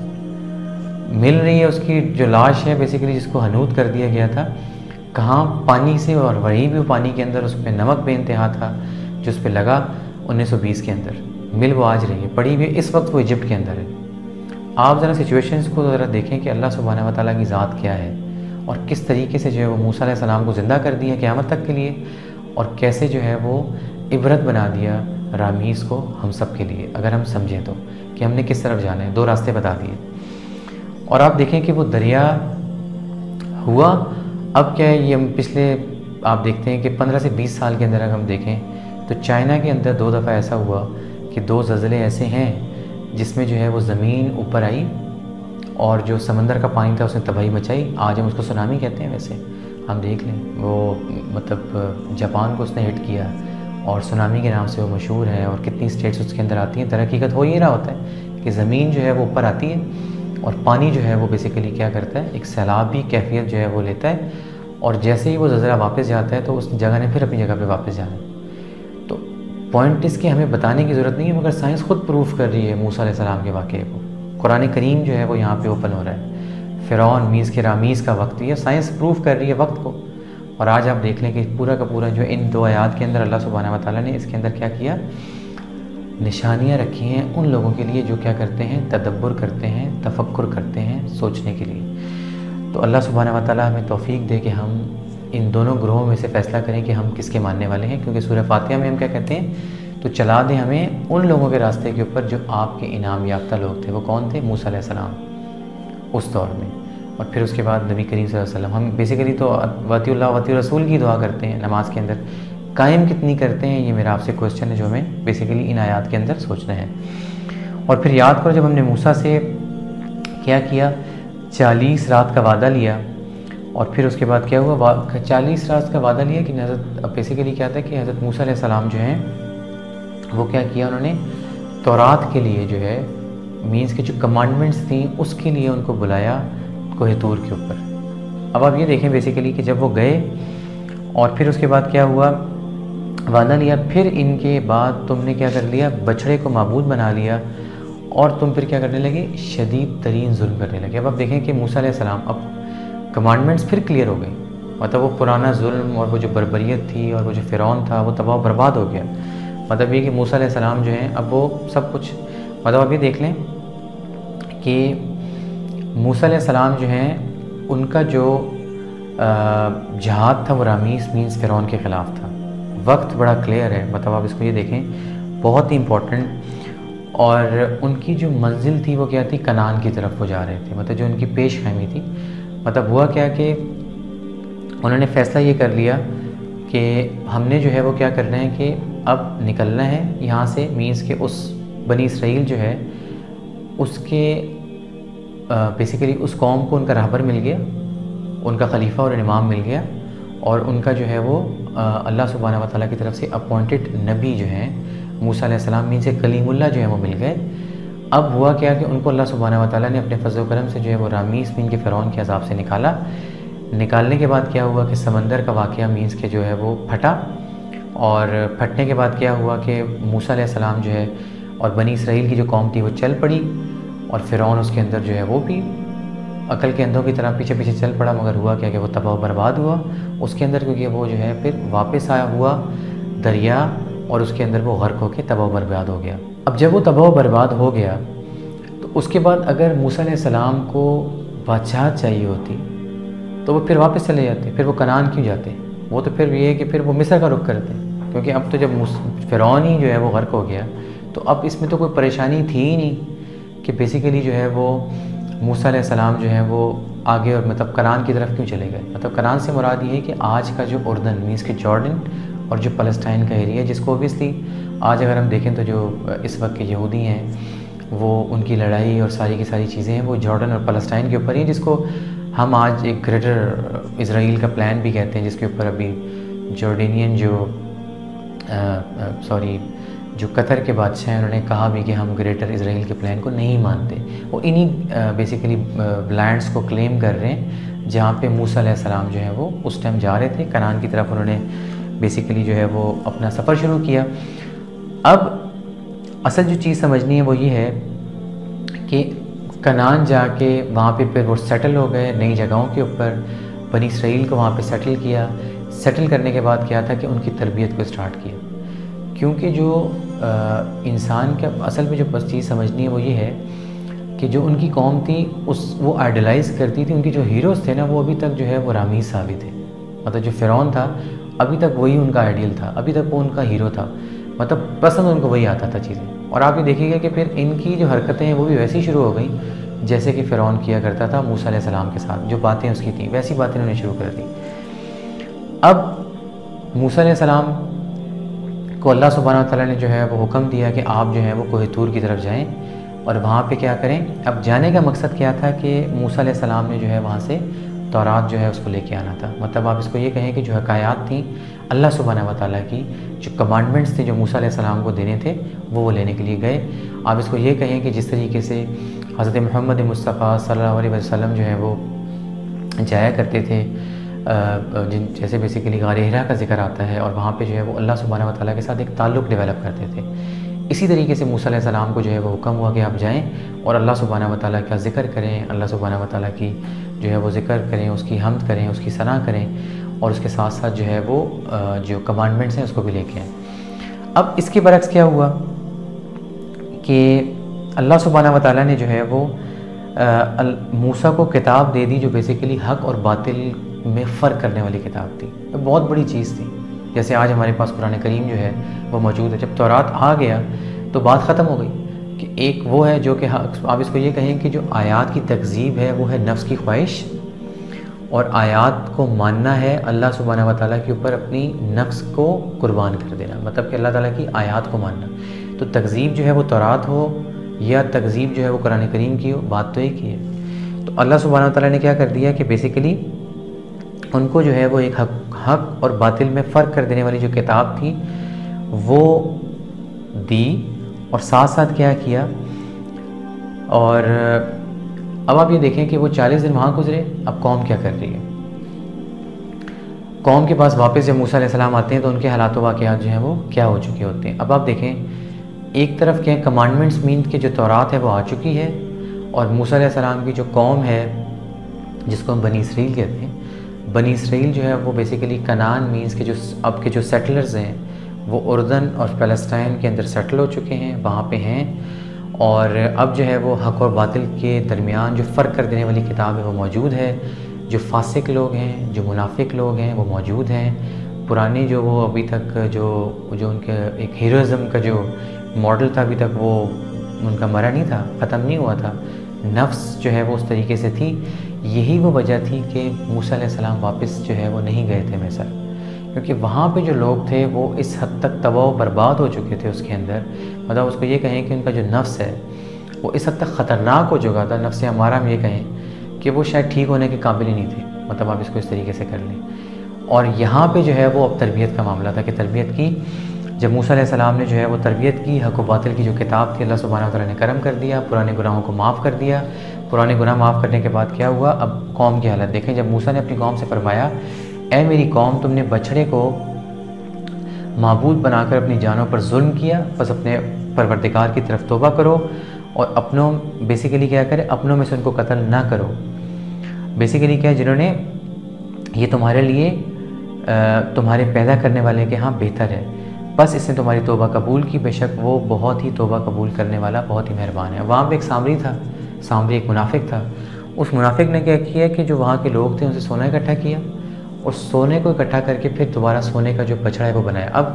مل رہی ہے اس کی جو لاش ہے بیسیکلی جس کو حنوط کر دیا گیا تھا، کہاں؟ پانی سے، اور وہی بھی پانی کے اندر اس پہ نمک بے انتہا تھا، جو اس پہ لگا 1920 کے اندر، مل وہ آج رہی ہے، پڑی ہوئی اس وقت وہ ایجپٹ کے اندر ہے۔ آپ ذرا سچویشنز کو ذرا دیکھیں کہ اللہ سبحانہ و تعالیٰ کی ذات کیا ہے، اور کس طریقے سے جو ہے وہ موسیٰ علیہ السلام کو زندہ کر دیا قیامت تک کے لیے، اور کیسے جو ہے وہ عبرت بنا دیا رامیز کو ہم سب کے لیے، اگر ہم سمجھیں تو کہ ہم نے کس طرف جانا ہے، 2 راستے بتا دیے۔ اور آپ دیکھیں کہ وہ دریا ہوا، اب کیا ہے، یہ ہم پچھلے آپ دیکھتے ہیں کہ 15 سے 20 سال کے اندر اگر ہم دیکھیں تو چائنا کے اندر 2 دفعہ ایسا ہوا کہ 2 زلزلے ایسے ہیں جس میں جو ہے وہ زمین اوپر آئی اور جو سمندر کا پانی تھا اس نے تباہی مچائی۔ آج ہم اس کو سونامی کہتے ہیں، ویسے ہم دیکھ لیں وہ مطلب جاپان کو اس نے ہٹ کیا اور سونامی کے نام سے وہ مشہور ہے، اور کتنی اسٹیٹس اس کے اندر آتی ہیں۔ حقیقت ہو یہ رہا ہوتا ہے کہ زمین جو ہے وہ اوپر آتی ہے اور پانی جو ہے وہ بیسیکلی کیا کرتا ہے، ایک سیلابی کیفیت جو ہے وہ لیتا ہے، اور جیسے ہی وہ زلزلہ واپس جاتا ہے تو اس جگہ نے پھر اپنی جگہ پہ واپس جانا ہے۔ تو پوائنٹ اس کے ہمیں بتانے کی ضرورت نہیں ہے، مگر سائنس خود پروف کر رہی ہے موسیٰ علیہ السلام کے واقعے کو۔ قرآن کریم جو ہے وہ یہاں پہ اوپن ہو رہا ہے، فرعون میز کے رامیز کا وقت، یہ سائنس پروف کر رہی ہے وقت کو۔ اور آج آپ دیکھ لیں کہ پورا کا پورا جو ان 2 آیات کے اندر اللہ سبحانہ و تعالیٰ نے اس کے اندر کیا کیا، نشانیاں رکھی ہیں ان لوگوں کے لیے جو کیا کرتے ہیں، تدبر کرتے ہیں، تفکر کرتے ہیں، سوچنے کے لیے۔ تو اللہ سبحانہ و تعالیٰ ہمیں توفیق دے کہ ہم ان دونوں گروہوں میں سے فیصلہ کریں کہ ہم کس کے ماننے والے ہیں، کیونکہ سورہ فاتحہ میں ہم کیا کہتے ہیں، تو چلا دیں ہمیں ان لوگوں کے راستے کے اوپر جو آپ کے انعام یافتہ لوگ تھے۔ وہ کون تھے؟ موسیٰ علیہ السلام اس دور میں، اور پھر اس کے بعد نبی کریم صلی اللہ علیہ وسلم۔ ہم بیسیکلی تو واطیع اللہ واطیع رسول کی دعا کرتے ہیں نماز کے اندر، قائم کتنی کرتے ہیں، یہ میرا آپ سے کویسچن ہے جو ہمیں بیسیکلی ان آیات کے اندر سوچنا ہے۔ اور پھر یاد کرو جب ہم نے موسیٰ سے کیا کیا، 40 رات کا وعدہ لیا، اور پھر اس کے بعد کیا ہوا، 40 رات کا وعدہ لیا کہ حضرت بیسیکلی کیا تھا کہ حضرت موسیٰ علیہ السلام جو ہیں وہ کیا کیا، انہوں نے تورات کے لیے جو ہے مینس کے جو کمانڈمنٹس تھیں اس کے لیے ان کو بلایا کوہ طور کے اوپر۔ اب آپ یہ دیکھیں بیسیکلی کہ جب وہ گئے اور پھر اس کے بعد کیا ہوا، وعدہ لیا، پھر ان کے بعد تم نے کیا کر لیا، بچڑے کو معبود بنا لیا، اور تم پھر کیا کرنے لگے، شدید ترین ظلم کرنے لگے۔ اب آپ دیکھیں کہ موسیٰ علیہ السلام اب کمانڈمنٹس پھر کلیئر ہو گئی، مطلب وہ پرانا ظلم اور وہ جو بربریت تھی اور وہ جو فرعون تھا وہ تباہ و برباد ہو گیا۔ مطلب یہ کہ موسیٰ علیہ السلام جو ہیں اب وہ سب کچھ، مطلب آپ یہ دیکھ لیں کہ موسیٰ علیہ السلام جو ہیں ان کا جو جہاد تھا وہ رامیس مینس فرعون کے خلاف تھا۔ وقت بڑا کلیئر ہے، مطلب آپ اس کو یہ دیکھیں، بہت ہی امپورٹنٹ۔ اور ان کی جو منزل تھی وہ کیا تھی، کنعان کی طرف وہ جا رہے تھے، مطلب جو ان کی پیش خیمی تھی۔ مطلب ہوا کیا کہ انہوں نے فیصلہ یہ کر لیا کہ ہم نے جو ہے وہ کیا کرنا ہے کہ اب نکلنا ہے یہاں سے، مینس کہ اس بنی اسرائیل جو ہے اس کے بیسیکلی اس قوم کو ان کا رہبر مل گیا، ان کا خلیفہ اور امام مل گیا، اور ان کا جو ہے وہ اللہ سبحانہ و تعالیٰ کی طرف سے اپوائنٹڈ نبی جو ہیں موسیٰ علیہ السلام مین سے کلیم اللہ جو ہے وہ مل گئے۔ اب ہوا کیا کہ ان کو اللہ سبحانہ و تعالیٰ نے اپنے فضل و کرم سے جو ہے وہ رامیس مین کے فرعون کے عذاب سے نکالا۔ نکالنے کے بعد کیا ہوا کہ سمندر کا واقعہ مینس کے جو ہے وہ پھٹا، اور پھٹنے کے بعد کیا ہوا کہ موسیٰ علیہ السلام جو ہے اور بنی اسرائیل کی جو قوم تھی وہ چل پڑی، اور فرعون اس کے اندر جو ہے وہ بھی عقل کے اندھوں کی طرح پیچھے پیچھے چل پڑا، مگر ہوا کیا کہ وہ تباہ و برباد ہوا اس کے اندر، کیونکہ وہ جو ہے پھر واپس آیا ہوا دریا، اور اس کے اندر وہ غرق ہو کے تباہ و برباد ہو گیا۔ اب جب وہ تباہ و برباد ہو گیا تو اس کے بعد اگر موسیٰ علیہ السلام کو بادشاہت چاہیے ہوتی تو وہ پھر واپس چلے جاتے، پھر وہ کنعان کیوں جاتے؟ وہ تو پھر یہ ہے کہ پھر وہ مصر کا رخ کرتے، کیونکہ اب تو جب فرعون ہی جو ہے وہ غرق ہو گیا تو اب اس میں تو کوئی پریشانی تھی ہی نہیں کہ بیسیکلی جو ہے وہ موسیٰ علیہ السلام جو ہے وہ آگے اور مطلب کنعان کی طرف کیوں چلے گئے۔ مطلب کنعان سے مراد یہ ہے کہ آج کا جو اردن مینس کے جارڈن اور جو فلسطین کا ایریا ہے، جس کو اوبیسلی آج اگر ہم دیکھیں تو جو اس وقت کے یہودی ہیں وہ ان کی لڑائی اور ساری کی ساری چیزیں ہیں وہ جارڈن اور فلسطین کے اوپر ہی، جس کو ہم آج ایک گریٹر اسرائیل کا پلان بھی کہتے ہیں، جس کے اوپر ابھی جارڈینین جو قطر کے بادشاہ ہیں انہوں نے کہا بھی کہ ہم گریٹر اسرائیل کے پلان کو نہیں مانتے۔ وہ انہی بیسیکلی لینڈس کو کلیم کر رہے ہیں جہاں پہ موسیٰ علیہ السلام جو ہے وہ اس ٹائم جا رہے تھے، کنعان کی طرف انہوں نے بیسیکلی جو ہے وہ اپنا سفر شروع کیا۔ اب اصل جو چیز سمجھنی ہے وہ یہ ہے کہ کنعان جا کے وہاں پہ پھر وہ سیٹل ہو گئے نئی جگہوں کے اوپر، بنی اسرائیل کو وہاں پہ سیٹل کیا۔ سیٹل کرنے کے بعد کیا تھا کہ ان کی تربیت کو اسٹارٹ کیا۔ کیونکہ جو انسان کا اصل میں جو بس چیز سمجھنی ہے وہ یہ ہے کہ جو ان کی قوم تھی وہ آئیڈلائز کرتی تھی، ان کی جو ہیروز تھے نا وہ ابھی تک جو ہے وہ رامیز ثابت تھے. مطلب جو فرعون تھا ابھی تک وہی ان کا آئیڈیل تھا، ابھی تک وہ ان کا ہیرو تھا، مطلب پسند ان کو وہی آتا تھا چیزیں. اور آپ یہ دیکھیے گا کہ پھر ان کی جو حرکتیں ہیں وہ بھی ویسی شروع ہو گئیں جیسے کہ فرعون کیا کرتا تھا موسیٰ علیہ السلام کے ساتھ. جو باتیں اس کی تھیں ویسی باتیں انہوں نے شروع کر دی. اب موسیٰ علیہ السلام کو اللہ سبحانہ وتعالیٰ نے جو ہے وہ حکم دیا کہ آپ جو ہے وہ کوہ طور کی طرف جائیں اور وہاں پہ کیا کریں. اب جانے کا مقصد کیا تھا کہ موسیٰ علیہ السلام نے جو ہے وہاں سے تورات جو ہے اس کو لے کے آنا تھا. مطلب آپ اس کو یہ کہیں کہ جو حکایات تھیں اللہ سبحانہ وتعالیہ کی، جو کمانڈمنٹس تھے جو موسیٰ علیہ السلام کو دینے تھے وہ لینے کے لیے گئے. آپ اس کو یہ کہیں کہ جس طریقے سے حضرت محمد مصطفیٰ صلی اللہ علیہ وسلم جو ہے وہ جایا کرتے تھے، جیسے بیسیکلی غار حرا کا ذکر آتا ہے اور وہاں پہ جو ہے وہ اللہ سبحانہ وتعالیٰ کے ساتھ ایک تعلق ڈیولپ کرتے تھے. اسی طریقے سے موسیٰ علیہ السلام کو جو ہے وہ حکم ہوا کہ آپ جائیں اور اللہ سبحانہ وتعالیٰ کا ذکر کریں، اللہ سبحانہ وتعالیٰ کی جو ہے وہ ذکر کریں، اس کی حمد کریں، اس کی ثنا کریں، اور اس کے ساتھ ساتھ جو ہے وہ جو کمانڈمنٹس ہیں اس کو بھی لے کے آئیں. اب اس کے برعکس کیا ہوا کہ اللہ سبحانہ وتعالیٰ نے جو ہے وہ موسیٰ کو کتاب دے دی جو بیسیکلی حق اور باطل میں فرق کرنے والی کتاب تھی. تو بہت بڑی چیز تھی. جیسے آج ہمارے پاس قرآن کریم جو ہے وہ موجود ہے. جب تورات آ گیا تو بات ختم ہو گئی کہ ایک وہ ہے جو کہ آپ اس کو یہ کہیں کہ جو آیات کی تکذیب ہے وہ ہے نفس کی خواہش، اور آیات کو ماننا ہے اللہ سبحانہ وتعالیٰ کے اوپر اپنی نفس کو قربان کر دینا، مطلب کہ اللہ تعالیٰ کی آیات کو ماننا. تو تکذیب جو ہے وہ تورات ہو یا تکذیب جو ہے وہ قرآن کریم کی ہو، بات تو ایک ہی ہے. تو اللہ سبحانہ وتعالیٰ نے کیا کر دیا کہ بیسیکلی ان کو جو ہے وہ ایک حق اور باطل میں فرق کر دینے والی جو کتاب تھی وہ دی، اور ساتھ ساتھ کیا کیا. اور اب آپ یہ دیکھیں کہ وہ 40 دن وہاں گزرے. اب قوم کیا کر رہی ہے؟ قوم کے پاس واپس جب موسیٰ علیہ السلام آتے ہیں تو ان کے حالات و واقعات جو ہیں وہ کیا ہو چکے ہوتے ہیں. اب آپ دیکھیں ایک طرف کیا کمانڈمنٹس مینٹ کی جو تورات ہے وہ آ چکی ہے، اور موسیٰ علیہ السلام کی جو قوم ہے جس کو ہم بنی اسرائیل کہتے ہیں، بنی اسرائیل جو ہے وہ بیسیکلی کنعان مینس کے جو اب کے جو سیٹلرز ہیں وہ اردن اور فلسطین کے اندر سیٹل ہو چکے ہیں، وہاں پہ ہیں. اور اب جو ہے وہ حق اور باطل کے درمیان جو فرق کر دینے والی کتاب ہے وہ موجود ہے. جو فاسق لوگ ہیں، جو منافق لوگ ہیں وہ موجود ہیں. پرانے جو وہ ابھی تک جو ان کے ایک ہیروازم کا جو ماڈل تھا ابھی تک وہ ان کا مرا نہیں تھا، ختم نہیں ہوا تھا. نفس جو ہے وہ اس طریقے سے تھی. یہی وہ وجہ تھی کہ موسیٰ علیہ السلام واپس جو ہے وہ نہیں گئے تھے مصر، کیونکہ وہاں پہ جو لوگ تھے وہ اس حد تک تباہ و برباد ہو چکے تھے اس کے اندر. مطلب اس کو یہ کہیں کہ ان کا جو نفس ہے وہ اس حد تک خطرناک ہو چکا تھا. نفس ہمارا ہم یہ کہیں کہ وہ شاید ٹھیک ہونے کے قابل ہی نہیں تھے. مطلب آپ اس کو اس طریقے سے کر لیں. اور یہاں پہ جو ہے وہ اب تربیت کا معاملہ تھا کہ تربیت کی. جب موسیٰ علیہ السلام نے جو ہے وہ تربیت کی، حق و باطل کی جو کتاب تھی اللہ سبحانہ وتعالیٰ نے کرم کر دیا، پرانے گناہوں کو معاف کر دیا. پرانے گناہ معاف کرنے کے بعد کیا ہوا؟ اب قوم کی حالت دیکھیں. جب موسیٰ نے اپنی قوم سے فرمایا اے میری قوم، تم نے بچھڑے کو معبود بنا کر اپنی جانوں پر ظلم کیا، بس اپنے پروردگار کی طرف توبہ کرو اور اپنوں بیسیکلی کیا کرے، اپنوں میں سے ان کو قتل نہ کرو. بیسیکلی کیا، جنہوں نے یہ تمہارے لیے تمہارے پیدا کرنے والے کے ہاں بہتر ہے، بس اس نے تمہاری توبہ قبول کی، بے شک وہ بہت ہی توبہ قبول کرنے والا، بہت ہی مہربان ہے. وہاں پہ ایک سامری تھا، سامری ایک منافق تھا. اس منافق نے کیا کیا کہ جو وہاں کے لوگ تھے ان سے سونا اکٹھا کیا، اور سونے کو اکٹھا کر کے پھر دوبارہ سونے کا جو بچڑا ہے وہ بنایا. اب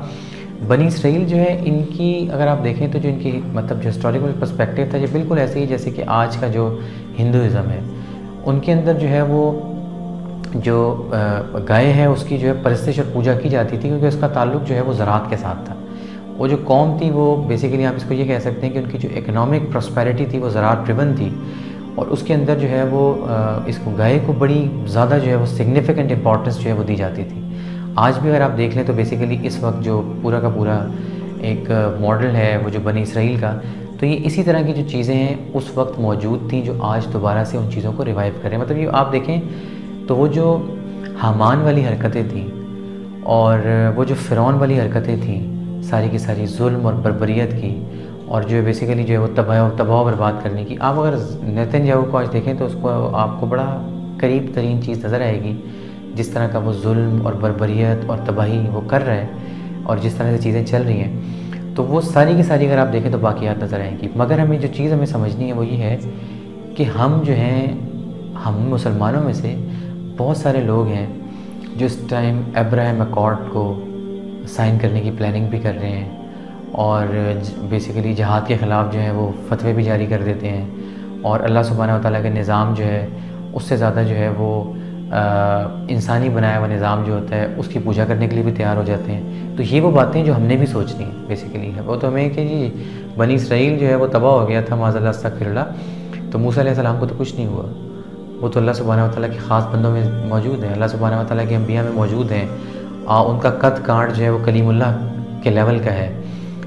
بنی اسرائیل جو ہے ان کی اگر آپ دیکھیں تو جو ان کی مطلب جو ہسٹوریکل پرسپیکٹیو تھا یہ بالکل ایسے ہی جیسے کہ آج کا جو ہندوازم ہے. ان کے اندر جو ہے وہ جو گائے ہے اس کی جو ہے پرستش اور پوجا کی جاتی تھی، کیونکہ اس کا تعلق جو ہے وہ زراعت کے ساتھ تھا. وہ جو قوم تھی وہ بیسیکلی آپ اس کو یہ کہہ سکتے ہیں کہ ان کی جو اکنامک پراسپیرٹی تھی وہ زراعت ڈریون تھی، اور اس کے اندر جو ہے وہ اس کو گائے کو بڑی زیادہ جو ہے وہ سگنیفیکنٹ امپورٹنس جو ہے وہ دی جاتی تھی. آج بھی اگر آپ دیکھ لیں تو بیسیکلی اس وقت جو پورا کا پورا ایک ماڈل ہے وہ جو بنی اسرائیل کا، تو یہ اسی طرح کی جو چیزیں ہیں اس وقت موجود تھیں جو آج دوبارہ سے ان چیزوں کو ریوائیو کریں. مطلب یہ آپ دیکھیں تو وہ جو حامان والی حرکتیں تھیں اور وہ جو فرعون والی حرکتیں تھیں ساری کی ساری ظلم اور بربریت کی، اور جو بیسیکلی جو ہے وہ تباہ و برباد کرنے کی. آپ اگر نیتن یاہو کو آج دیکھیں تو اس کو آپ کو بڑا قریب ترین چیز نظر آئے گی، جس طرح کا وہ ظلم اور بربریت اور تباہی وہ کر رہا ہے. اور جس طرح سے چیزیں چل رہی ہیں، تو وہ ساری کی ساری اگر آپ دیکھیں تو باقیات نظر آئیں گی۔ مگر ہمیں جو چیز ہمیں سمجھنی ہے وہ یہ ہے کہ ہم جو ہیں، ہم مسلمانوں میں سے بہت سارے لوگ ہیں جو اس ٹائم ابراہیم اکارڈ کو سائن کرنے کی پلاننگ بھی کر رہے ہیں، اور بیسیکلی جہاد کے خلاف جو ہے وہ فتوے بھی جاری کر دیتے ہیں، اور اللہ سبحانہ و تعالیٰ کے نظام جو ہے اس سے زیادہ جو ہے وہ انسانی بنایا ہوا نظام جو ہوتا ہے اس کی پوجا کرنے کے لیے بھی تیار ہو جاتے ہیں۔ تو یہ وہ باتیں جو ہم نے بھی سوچنی ہیں بیسیکلی ہے، وہ تو ہمیں کہ جی بنی اسرائیل جو ہے وہ تباہ ہو گیا تھا معاذ اللہ استغفر اللہ، تو موسیٰ علیہ السلام کو تو کچھ نہیں ہوا، وہ تو اللہ سبحانہ و تعالیٰ کے خاص بندوں میں موجود ہیں، اللہ سبحانہ و تعالیٰ کے انبیاء میں موجود ہیں، ان کا قد کانٹ جو ہے وہ کلیم اللہ کے لیول کا ہے۔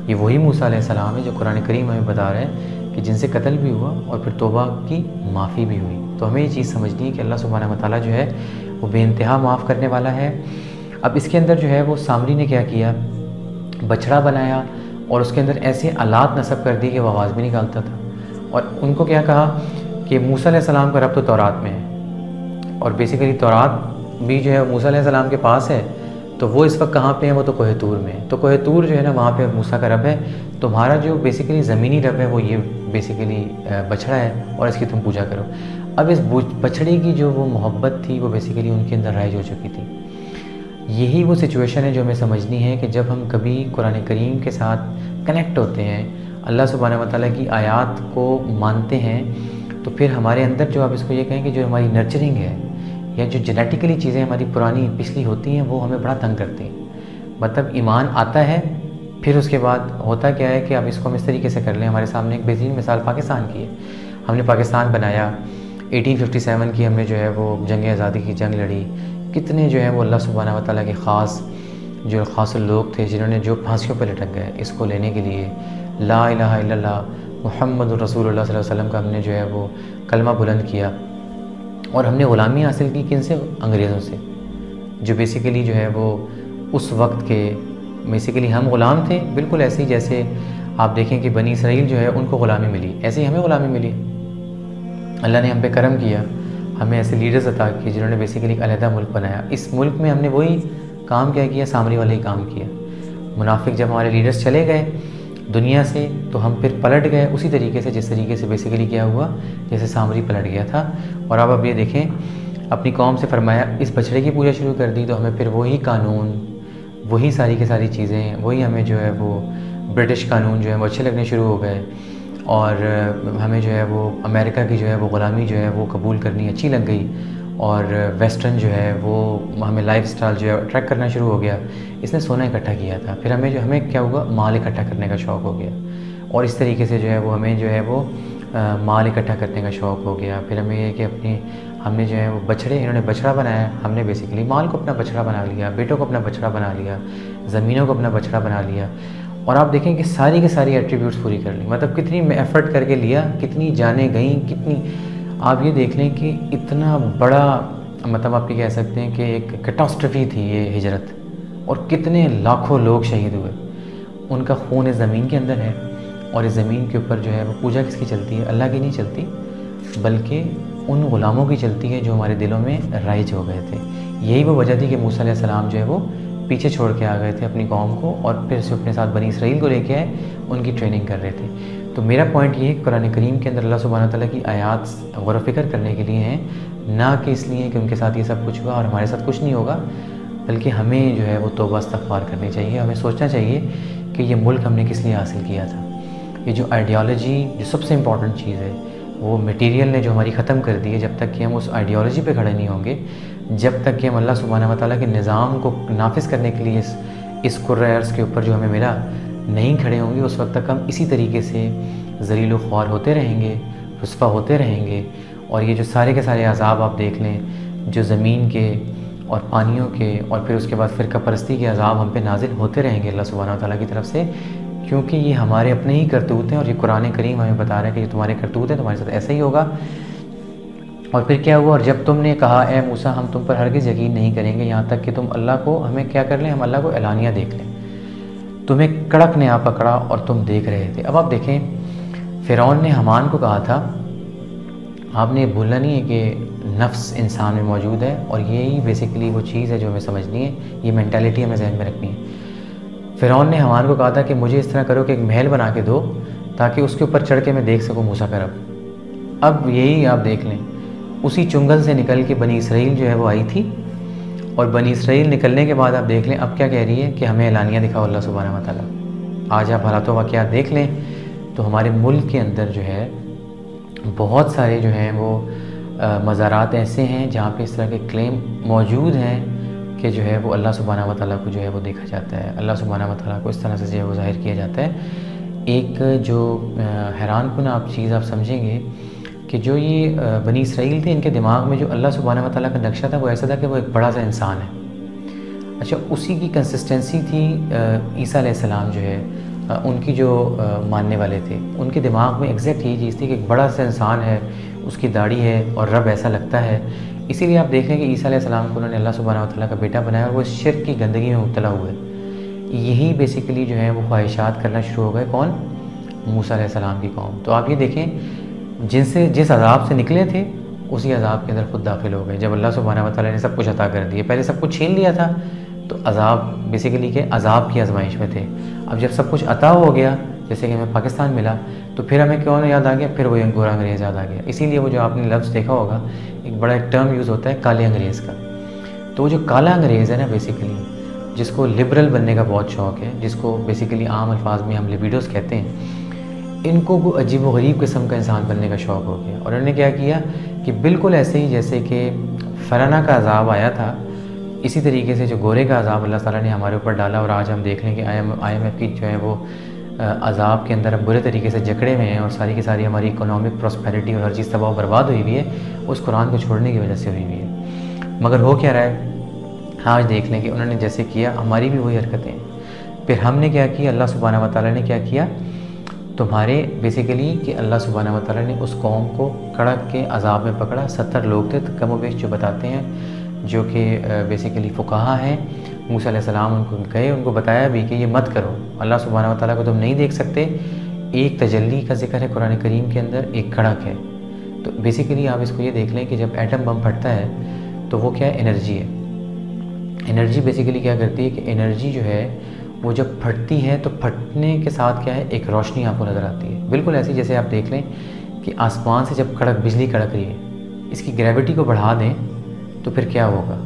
یہ وہی موسیٰ علیہ السلام ہے جو قرآن کریم ہمیں بتا رہے ہیں کہ جن سے قتل بھی ہوا اور پھر توبہ کی معافی بھی ہوئی۔ تو ہمیں یہ چیز سمجھنی ہے کہ اللہ سبحانہ و تعالیٰ جو ہے وہ بے انتہا معاف کرنے والا ہے۔ اب اس کے اندر جو ہے وہ سامری نے کیا کیا، بچڑا بنایا اور اس کے اندر ایسے آلات نصب کر دی کہ وہ آواز بھی نکالتا تھا، اور ان کو کیا کہا کہ موسیٰ علیہ السلام کا رب تو تورات میں ہے، اور بیسیکلی تورات بھی جو ہے موسیٰ علیہ السلام کے پاس ہے، تو وہ اس وقت کہاں پہ ہیں، وہ تو کوہ طور میں ہے، تو کوہ طور جو ہے نا وہاں پہ موسیٰ کا رب ہے، تمہارا جو بیسیکلی زمینی رب ہے وہ یہ بیسیکلی بچڑا ہے اور اس کی تم پوجا کرو۔ اب اس بچڑے کی جو وہ محبت تھی وہ بیسیکلی ان کے اندر رائج ہو چکی تھی۔ یہی وہ سچویشن ہے جو ہمیں سمجھنی ہے کہ جب ہم کبھی قرآن کریم کے ساتھ کنیکٹ ہوتے ہیں، اللہ سبحانہ و تعالیٰ کی آیات کو مانتے ہیں، تو پھر ہمارے اندر جو آپ اس کو یہ کہیں کہ جو ہماری نرچرنگ ہے یا جو جینیٹیکلی چیزیں ہماری پرانی پچھلی ہوتی ہیں وہ ہمیں بڑا تنگ کرتی ہیں۔ مطلب ایمان آتا ہے، پھر اس کے بعد ہوتا کیا ہے کہ اب اس کو ہم اس طریقے سے کر لیں۔ ہمارے سامنے ایک بہترین مثال پاکستان کی ہے، ہم نے پاکستان بنایا، 1857 کی ہم نے جو ہے وہ جنگ آزادی کی جنگ لڑی، کتنے جو ہے وہ اللہ سبحانہ و تعالیٰ کے خاص لوگ تھے جنہوں نے جو پھانسیوں پہ لٹک گئے اس کو لینے کے لیے، لا الہ الا اللہ محمد الرسول اللہ صلی اللہ علیہ وسلم کا ہم نے جو ہے وہ کلمہ بلند کیا، اور ہم نے غلامی حاصل کی کن سے؟ انگریزوں سے، جو بیسیکلی جو ہے وہ اس وقت کے بیسیکلی ہم غلام تھے، بالکل ایسے ہی جیسے آپ دیکھیں کہ بنی اسرائیل جو ہے ان کو غلامی ملی، ایسے ہی ہمیں غلامی ملی۔ اللہ نے ہم پہ کرم کیا، ہمیں ایسے لیڈرز عطا کیے جنہوں نے بیسیکلی ایک علیحدہ ملک بنایا۔ اس ملک میں ہم نے وہی کام کیا سامری والا ہی کام کیا۔ منافق جب ہمارے لیڈرز چلے گئے دنیا سے تو ہم پھر پلٹ گئے اسی طریقے سے جس طریقے سے بیسیکلی کیا ہوا، جیسے سامری پلٹ گیا تھا۔ اور اب یہ دیکھیں اپنی قوم سے فرمایا اس بچڑے کی پوجا شروع کر دی، تو ہمیں پھر وہی قانون، وہی ساری کی ساری چیزیں، وہی ہمیں جو ہے وہ برٹش قانون جو ہے وہ اچھے لگنے شروع ہو گئے، اور ہمیں جو ہے وہ امریکہ کی جو ہے وہ غلامی جو ہے وہ قبول کرنی اچھی لگ گئی، اور ویسٹرن جو ہے وہ ہمیں لائف سٹائل جو ہے اٹریکٹ کرنا شروع ہو گیا۔ اس نے سونا اکٹھا کیا تھا، پھر ہمیں کیا ہوا، مال اکٹھا کرنے کا شوق ہو گیا، اور اس طریقے سے جو ہے وہ ہمیں جو ہے وہ مال اکٹھا کرنے کا شوق ہو گیا۔ پھر ہمیں یہ کہ ہم نے جو ہے وہ انہوں نے بچڑا بنایا، ہم نے بیسیکلی مال کو اپنا بچڑا بنا لیا، بیٹوں کو اپنا بچڑا بنا لیا، زمینوں کو اپنا بچڑا بنا لیا، اور آپ دیکھیں کہ ساری کی ساری ایٹریبیوٹس پوری کر لی۔ مطلب کتنی ایفرٹ کر کے لیا، کتنی جانیں گئیں، کتنی آپ یہ دیکھ لیں کہ اتنا بڑا مطلب آپ یہ کہہ سکتے ہیں کہ ایک کیٹاسٹرفی تھی یہ ہجرت، اور کتنے لاکھوں لوگ شہید ہوئے، ان کا خون اس زمین کے اندر ہے، اور اس زمین کے اوپر جو ہے وہ پوجا کس کی چلتی ہے؟ اللہ کی نہیں چلتی، بلکہ ان غلاموں کی چلتی ہے جو ہمارے دلوں میں رائج ہو گئے تھے۔ یہی وہ وجہ تھی کہ موسیٰ علیہ السلام جو ہے وہ پیچھے چھوڑ کے آ گئے تھے اپنی قوم کو، اور پھر سے اپنے ساتھ بنی اسرائیل کو لے کے آئے، ان کی ٹریننگ کر رہے تھے۔ تو میرا پوائنٹ یہ ہے کہ قرآن کریم کے اندر اللہ سبحانہ تعالیٰ کی آیات غور و فکر کرنے کے لیے ہیں، نہ کہ اس لیے کہ ان کے ساتھ یہ سب کچھ ہوا اور ہمارے ساتھ کچھ نہیں ہوگا، بلکہ ہمیں جو ہے وہ توبہ استغفار کرنی چاہیے۔ ہمیں سوچنا چاہیے کہ یہ ملک ہم نے کس لیے حاصل کیا تھا۔ یہ جو آئیڈیالوجی جو سب سے امپورٹنٹ چیز ہے وہ میٹیریل نے جو ہماری ختم کر دی ہے، جب تک کہ ہم اس آئیڈیالوجی پہ کھڑے نہیں ہوں گے، جب تک کہ ہم اللہ سبحانہ و تعالیٰ کے نظام کو نافذ کرنے کے لیے اس کرۂ ارض کے اوپر جو ہمیں ملا نہیں کھڑے ہوں گے، اس وقت تک ہم اسی طریقے سے ذلیل و خوار ہوتے رہیں گے، رسوا ہوتے رہیں گے۔ اور یہ جو سارے کے سارے عذاب آپ دیکھ لیں، جو زمین کے اور پانیوں کے اور پھر اس کے بعد فرقہ پرستی کے عذاب ہم پہ نازل ہوتے رہیں گے اللہ سبحانہ و تعالیٰ کی طرف سے، کیونکہ یہ ہمارے اپنے ہی کرتوت ہیں، اور یہ قرآن کریم ہمیں بتا رہا ہے کہ یہ تمہارے کرتوت ہیں، تمہارے ساتھ ایسا ہی ہوگا۔ اور پھر کیا ہوا، اور جب تم نے کہا اے موسیٰ ہم تم پر ہرگز یقین نہیں کریں گے یہاں تک کہ تم اللہ کو ہمیں کیا کر لیں، ہم اللہ کو اعلانیہ دیکھ لیں، تمہیں کڑک نے آ پکڑا اور تم دیکھ رہے تھے۔ اب آپ دیکھیں فرعون نے حمان کو کہا تھا، آپ نے بھولنا نہیں ہے کہ نفس انسان میں موجود ہے، اور یہی بیسیکلی وہ چیز ہے جو ہمیں سمجھنی ہے، یہ مینٹالٹی ہمیں ذہن میں رکھنی ہے۔ فرعون نے حمان کو کہا تھا کہ مجھے اس طرح کرو کہ ایک محل بنا کے دو تاکہ اس کے اوپر چڑھ کے میں دیکھ سکوں موسیٰ کا رب۔ اب یہی آپ دیکھ لیں، اسی چنگل سے نکل کے بنی اسرائیل جو ہے وہ آئی تھی، اور بنی اسرائیل نکلنے کے بعد آپ دیکھ لیں اب کیا کہہ رہی ہے کہ ہمیں اعلانیہ دکھاؤ اللہ سبحانہ و تعالیٰ۔ آج آپ حالات و واقعات دیکھ لیں تو ہمارے ملک کے اندر جو ہے بہت سارے جو ہیں وہ مزارات ایسے ہیں جہاں پہ اس طرح کے کلیم موجود ہیں کہ جو ہے وہ اللہ سبحانہ و تعالیٰ کو جو ہے وہ دیکھا جاتا ہے، اللہ سبحانہ و تعالیٰ کو اس طرح سے جو ہے وہ ظاہر کیا جاتا ہے۔ ایک جو حیران کن آپ چیز آپ سمجھیں گے کہ جو یہ بنی اسرائیل تھے، ان کے دماغ میں جو اللہ سبحانہ و تعالیٰ کا نقشہ تھا وہ ایسا تھا کہ وہ ایک بڑا سا انسان ہے۔ اچھا، اسی کی کنسسٹنسی تھی عیسیٰ علیہ السلام جو ہے ان کی جو ماننے والے تھے، ان کے دماغ میں ایگزیکٹ یہی چیز تھی کہ ایک بڑا سا انسان ہے، اس کی داڑھی ہے اور رب ایسا لگتا ہے۔ اسی لیے آپ دیکھیں کہ عیسیٰ علیہ السلام کو انہوں نے اللہ سبحانہ و تعالیٰ کا بیٹا بنایا اور وہ شرک کی گندگی میں مبتلا ہوئے۔ یہی بیسیکلی جو ہے وہ خواہشات کرنا شروع ہو گئے، کون؟ موسیٰ علیہ السلام کی قوم۔ تو آپ یہ دیکھیں جس عذاب سے نکلے تھے اسی عذاب کے اندر خود داخل ہو گئے۔ جب اللہ سبحانہ و تعالیٰ نے سب کچھ عطا کر دیا، پہلے سب کچھ چھین لیا تھا تو عذاب بیسیکلی کہ عذاب کی آزمائش میں تھے۔ اب جب سب کچھ عطا ہو گیا، جیسے کہ ہمیں پاکستان ملا، تو پھر ہمیں کیوں یاد آ گیا؟ پھر وہ گورا انگریز یاد آ گیا۔ اسی لیے وہ جو آپ نے لفظ دیکھا ہوگا، ایک بڑا ایک ٹرم یوز ہوتا ہے کالے انگریز کا۔ تو وہ جو کالا انگریز ہے نا، بیسیکلی جس کو لبرل بننے کا بہت شوق ہے، جس کو بیسیکلی عام الفاظ میں ہم لبیڈوز کہتے ہیں، ان کو عجیب و غریب قسم کا انسان بننے کا شوق ہو گیا، اور انہوں نے کیا کیا کہ بالکل ایسے ہی جیسے کہ فرعون کا عذاب آیا تھا، اسی طریقے سے جو گورے کا عذاب اللہ تعالیٰ نے ہمارے اوپر ڈالا، اور آج ہم دیکھ لیں کہ آئی ایم ایف کی جو ہے وہ عذاب کے اندر ہم برے طریقے سے جکڑے ہوئے ہیں، اور ساری کی ساری ہماری اکنامک پراسپیرٹی اور ہر چیز تباہ و برباد ہوئی ہوئی ہے، اس قرآن کو چھوڑنے کی وجہ سے ہوئی ہوئی ہے۔ مگر ہو کیا رہا ہے؟ آج دیکھ لیں کہ انہوں نے جیسے کیا، ہماری بھی وہی حرکتیں ہیں۔ پھر ہم نے کیا کیا؟ اللہ سبحانہ و تعالیٰ نے کیا کیا؟ تمہارے بیسیکلی کہ اللہ سبحانہ و تعالیٰ نے اس قوم کو کڑک کے عذاب میں پکڑا۔ 70 لوگ تھے کم و بیش جو بتاتے ہیں، جو کہ بیسیکلی فقہا ہیں۔ موسیٰ علیہ السلام ان کو گئے، ان کو بتایا بھی کہ یہ مت کرو، اللہ سبحانہ و تعالیٰ کو تم نہیں دیکھ سکتے۔ ایک تجلی کا ذکر ہے قرآن کریم کے اندر، ایک کڑک ہے۔ تو بیسیکلی آپ اس کو یہ دیکھ لیں کہ جب ایٹم بم پھٹتا ہے تو وہ کیا ہے؟ انرجی ہے۔ انرجی بیسیکلی کیا کرتی ہے کہ انرجی جو ہے وہ جب پھٹتی ہے تو پھٹنے کے ساتھ کیا ہے؟ ایک روشنی آپ کو نظر آتی ہے، بالکل ایسی جیسے آپ دیکھ لیں کہ آسمان سے جب بجلی کڑک رہی ہے، اس کی گریوٹی کو بڑھا دیں تو پھر کیا ہوگا؟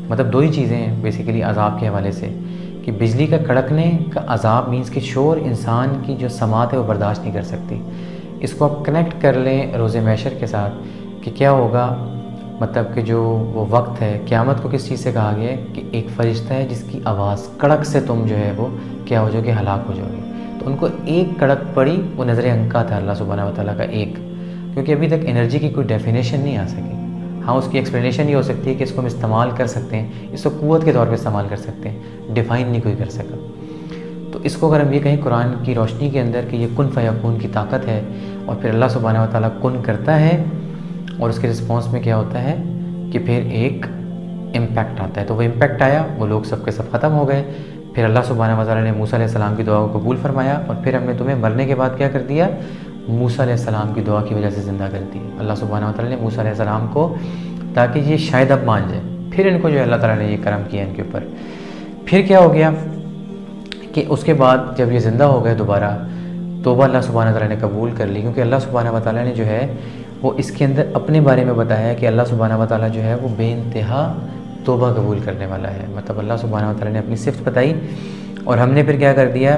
مطلب دو ہی چیزیں ہیں بیسیکلی عذاب کے حوالے سے، کہ بجلی کا کڑکنے کا عذاب مینس کہ شور انسان کی جو سماعت ہے وہ برداشت نہیں کر سکتی۔ اس کو آپ کنیکٹ کر لیں روز محشر کے ساتھ کہ کیا ہوگا، مطلب کہ جو وہ وقت ہے قیامت کو کس چیز سے کہا گیا ہے کہ ایک فرشتہ ہے جس کی آواز کڑک سے تم جو ہے وہ کیا ہو جاؤ گے؟ ہلاک ہو جاؤ گے۔ تو ان کو ایک کڑک پڑی، وہ نظر عنقا تھا اللہ سبحانہ و تعالیٰ کا ایک، کیونکہ ابھی تک انرجی کی کوئی ڈیفینیشن نہیں آ سکی۔ ہاں اس کی ایکسپلینیشن یہ ہو سکتی ہے کہ اس کو ہم استعمال کر سکتے ہیں، اس کو قوت کے طور پہ استعمال کر سکتے ہیں، ڈیفائن نہیں کوئی کر سکا۔ تو اس کو اگر ہم یہ کہیں قرآن کی روشنی کے اندر کہ یہ کن فیکون کی طاقت ہے، اور پھر اللہ سبحانہ و تعالیٰ کن کرتا ہے اور اس کے رسپانس میں کیا ہوتا ہے کہ پھر ایک امپیکٹ آتا ہے۔ تو وہ امپیکٹ آیا، وہ لوگ سب کے سب ختم ہو گئے۔ پھر اللہ سبحانہ و تعالیٰ نے موسیٰ علیہ السلام کی دعا کو قبول فرمایا، اور پھر ہم نے تمہیں مرنے کے بعد کیا کر دیا؟ موسیٰ علیہ السلام کی دعا کی وجہ سے زندہ کر دیا۔ اللہ سبحانہ و تعالیٰ نے موسیٰ علیہ السلام کو، تاکہ یہ شاید اب مان جائیں۔ پھر ان کو جو ہے اللہ تعالیٰ نے یہ کرم کیا ان کے اوپر۔ پھر کیا ہو گیا کہ اس کے بعد جب یہ زندہ ہو گئے دوبارہ، توبہ اللہ سبحانہ و تعالیٰ نے قبول کر لی، کیونکہ اللہ سبحانہ و تعالیٰ نے جو ہے وہ اس کے اندر اپنے بارے میں بتایا ہے کہ اللہ سبحانہ و تعالیٰ جو ہے وہ بے انتہا توبہ قبول کرنے والا ہے۔ مطلب اللہ سبحانہ و تعالیٰ نے اپنی صفت بتائی، اور ہم نے پھر کیا کر دیا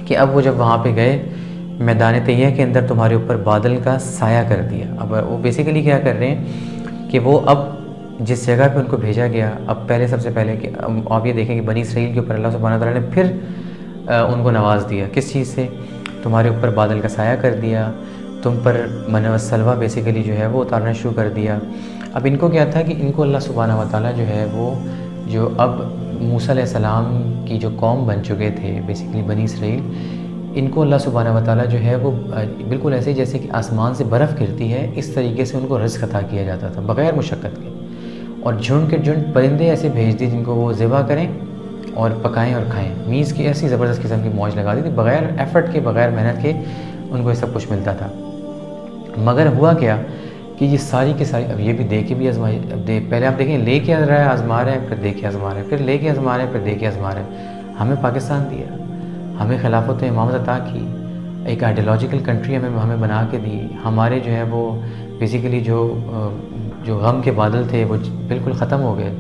کہ اب وہ جب وہاں پہ گئے میدان طیہ کے اندر، تمہارے اوپر بادل کا سایہ کر دیا۔ اب وہ بیسیکلی کیا کر رہے ہیں کہ وہ اب جس جگہ پہ ان کو بھیجا گیا، اب پہلے سب سے پہلے کہ آپ یہ دیکھیں کہ بنی اسرائیل کے اوپر اللہ سبحانہ و تعالیٰ نے پھر ان کو نواز دیا۔ کس چیز سے؟ تمہارے اوپر بادل کا سایہ کر دیا، تم پر من و سلوہ بیسیکلی جو ہے وہ اتارنا شروع کر دیا۔ اب ان کو کیا تھا کہ ان کو اللہ سبحانہ و تعالیٰ جو ہے وہ جو اب موسیٰ علیہ السلام کی جو قوم بن چکے تھے بیسیکلی بنی اسرائیل، ان کو اللہ سبحانہ و تعالیٰ جو ہے وہ بالکل ایسے جیسے کہ آسمان سے برف گرتی ہے، اس طریقے سے ان کو رزق عطا کیا جاتا تھا بغیر مشقت کے، اور جھنڈ کے جھنڈ پرندے ایسے بھیج دی جن کو وہ ذبح کریں اور پکائیں اور کھائیں۔ میز کی ایسی زبردست قسم کی موج لگا دی تھی، بغیر ایفرٹ کے، بغیر محنت کے ان کو یہ سب کچھ ملتا تھا۔ مگر ہوا کیا کہ یہ ساری کی ساری، اب یہ بھی دے کے بھی اب پہلے آپ دیکھیں لے کے آ رہا ہے آزما رہا ہے، پھر دے کے آزما رہا ہے، پھر لے کے آزما رہا ہے، پھر دے کے آزما رہا ہے۔ ہمیں پاکستان دیا، ہمیں خلافت و امامت عطا کی، ایک آئیڈیالوجیکل کنٹری ہمیں بنا کے دی، ہمارے جو ہے وہ بیسیکلی جو غم کے بادل تھے وہ بالکل ختم ہو گئے،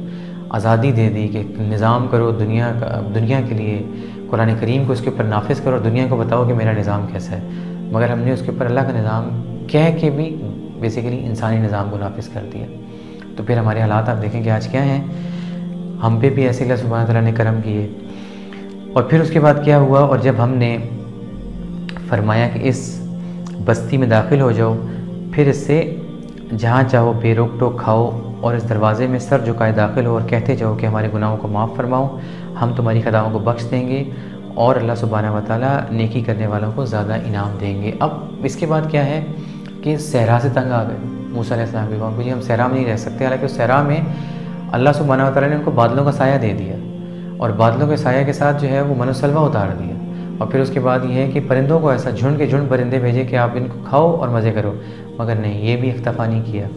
آزادی دے دی کہ نظام کرو دنیا کے لیے، قرآن کریم کو اس کے اوپر نافذ کرو، دنیا کو بتاؤ کہ میرا نظام کیسا ہے، مگر ہم نے اس کے اوپر اللہ کا نظام کہہ کے بھی بیسیکلی انسانی نظام کو نافذ کر دیا۔ تو پھر ہمارے حالات آپ دیکھیں کہ آج کیا ہیں، ہم پہ بھی ایسے اللہ سبحانہ تعالیٰ نے کرم کیے۔ اور پھر اس کے بعد کیا ہوا، اور جب ہم نے فرمایا کہ اس بستی میں داخل ہو جاؤ، پھر اس سے جہاں چاہو بے روک ٹوک کھاؤ، اور اس دروازے میں سر جھکائے داخل ہو اور کہتے جاؤ کہ ہمارے گناہوں کو معاف فرماؤ، ہم تمہاری خطاؤں کو بخش دیں گے، اور اللہ سبحانہ و تعالیٰ نیکی کرنے والوں کو زیادہ انعام دیں گے۔ اب اس کے بعد کیا ہے کہ صحرا سے تنگ آ گئے موسیٰ علیہ السلام کی قوم، کہ ہم صحرا میں نہیں رہ سکتے، حالانکہ اس صحرا میں اللہ سبحانہ و تعالیٰ نے ان کو بادلوں کا سایہ دے دیا، اور بادلوں کے سایہ کے ساتھ جو ہے وہ من و سلوہ اتار دیا، اور پھر اس کے بعد یہ ہے کہ پرندوں کو ایسا جھنڈ کے جھنڈ پرندے بھیجے کہ آپ ان کو کھاؤ اور مزے کرو، مگر نہیں، یہ بھی اکتفا نہیں کیا۔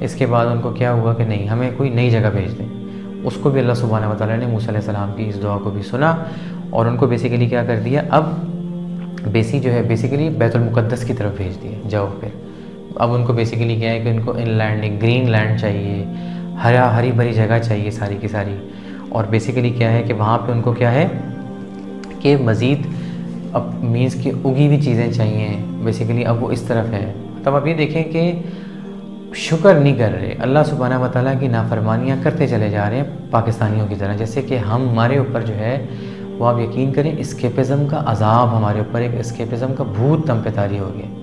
اس کے بعد ان کو کیا ہوا کہ نہیں، ہمیں کوئی نئی جگہ بھیج دیں۔ اس کو بھی اللہ سبحانہ و تعالیٰ نے موسیٰ علیہ السلام کی اس دعا کو بھی سنا، اور ان کو بیسیکلی کیا کر دیا، اب بیسیکلی بیت المقدس کی طرف بھیج دیا، جاؤ پھر۔ اب ان کو بیسیکلی کیا ہے کہ ان کو ان لینڈ، گرین لینڈ چاہیے، ہری بھری جگہ چاہیے ساری کی ساری، اور بیسیکلی کیا ہے کہ وہاں پہ ان کو کیا ہے کہ مزید اب مینس کی اگی ہوئی چیزیں چاہیے، بیسیکلی اب وہ اس طرف ہے۔ تب اب یہ دیکھیں کہ شکر نہیں کر رہے، اللہ سبحانہ و تعالیٰ کی نافرمانیاں کرتے چلے جا رہے ہیں پاکستانیوں کی طرح، جیسے کہ ہمارے اوپر جو ہے وہ آپ یقین کریں اسکیپزم کا عذاب، ہمارے اوپر ایک اسکیپزم کا بھوت دم پہ طاری ہو گیا۔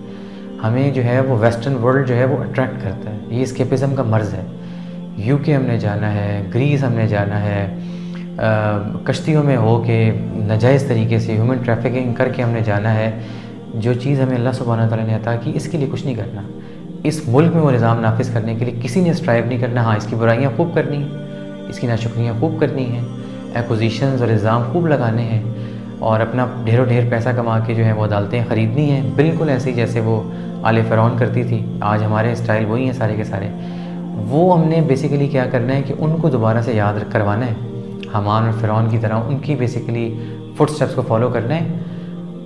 ہمیں جو ہے وہ ویسٹرن ورلڈ جو ہے وہ اٹریکٹ کرتا ہے، یہ اسکیپزم کا مرض ہے۔ یو کے ہم نے جانا ہے، گریس ہم نے جانا ہے، کشتیوں میں ہو کے ناجائز طریقے سے ہیومن ٹریفکنگ کر کے ہم نے جانا ہے۔ جو چیز ہمیں اللہ سبحانہ تعالیٰ نے عطا کی، اس کے لیے کچھ نہیں کرنا، اس ملک میں وہ نظام نافذ کرنے کے لیے کسی نے اسٹرائیو نہیں کرنا۔ ہاں، اس کی برائیاں خوب کرنی ہیں، اس کی ناشکریاں خوب کرنی ہیں، ایکوزیشنز اور الزام خوب لگانے ہیں، اور اپنا ڈھیر پیسہ کما کے جو ہے وہ عدالتیں خریدنی ہیں، بالکل ایسے ہی جیسے وہ آل فرعون کرتی تھی۔ آج ہمارے اسٹائل وہی ہیں سارے کے سارے۔ وہ ہم نے بیسیکلی کیا کرنا ہے کہ ان کو دوبارہ سے یاد کروانا ہے، حامان اور فرعون کی طرح ان کی بیسیکلی فٹ سٹیپس کو فالو کرنا ہے۔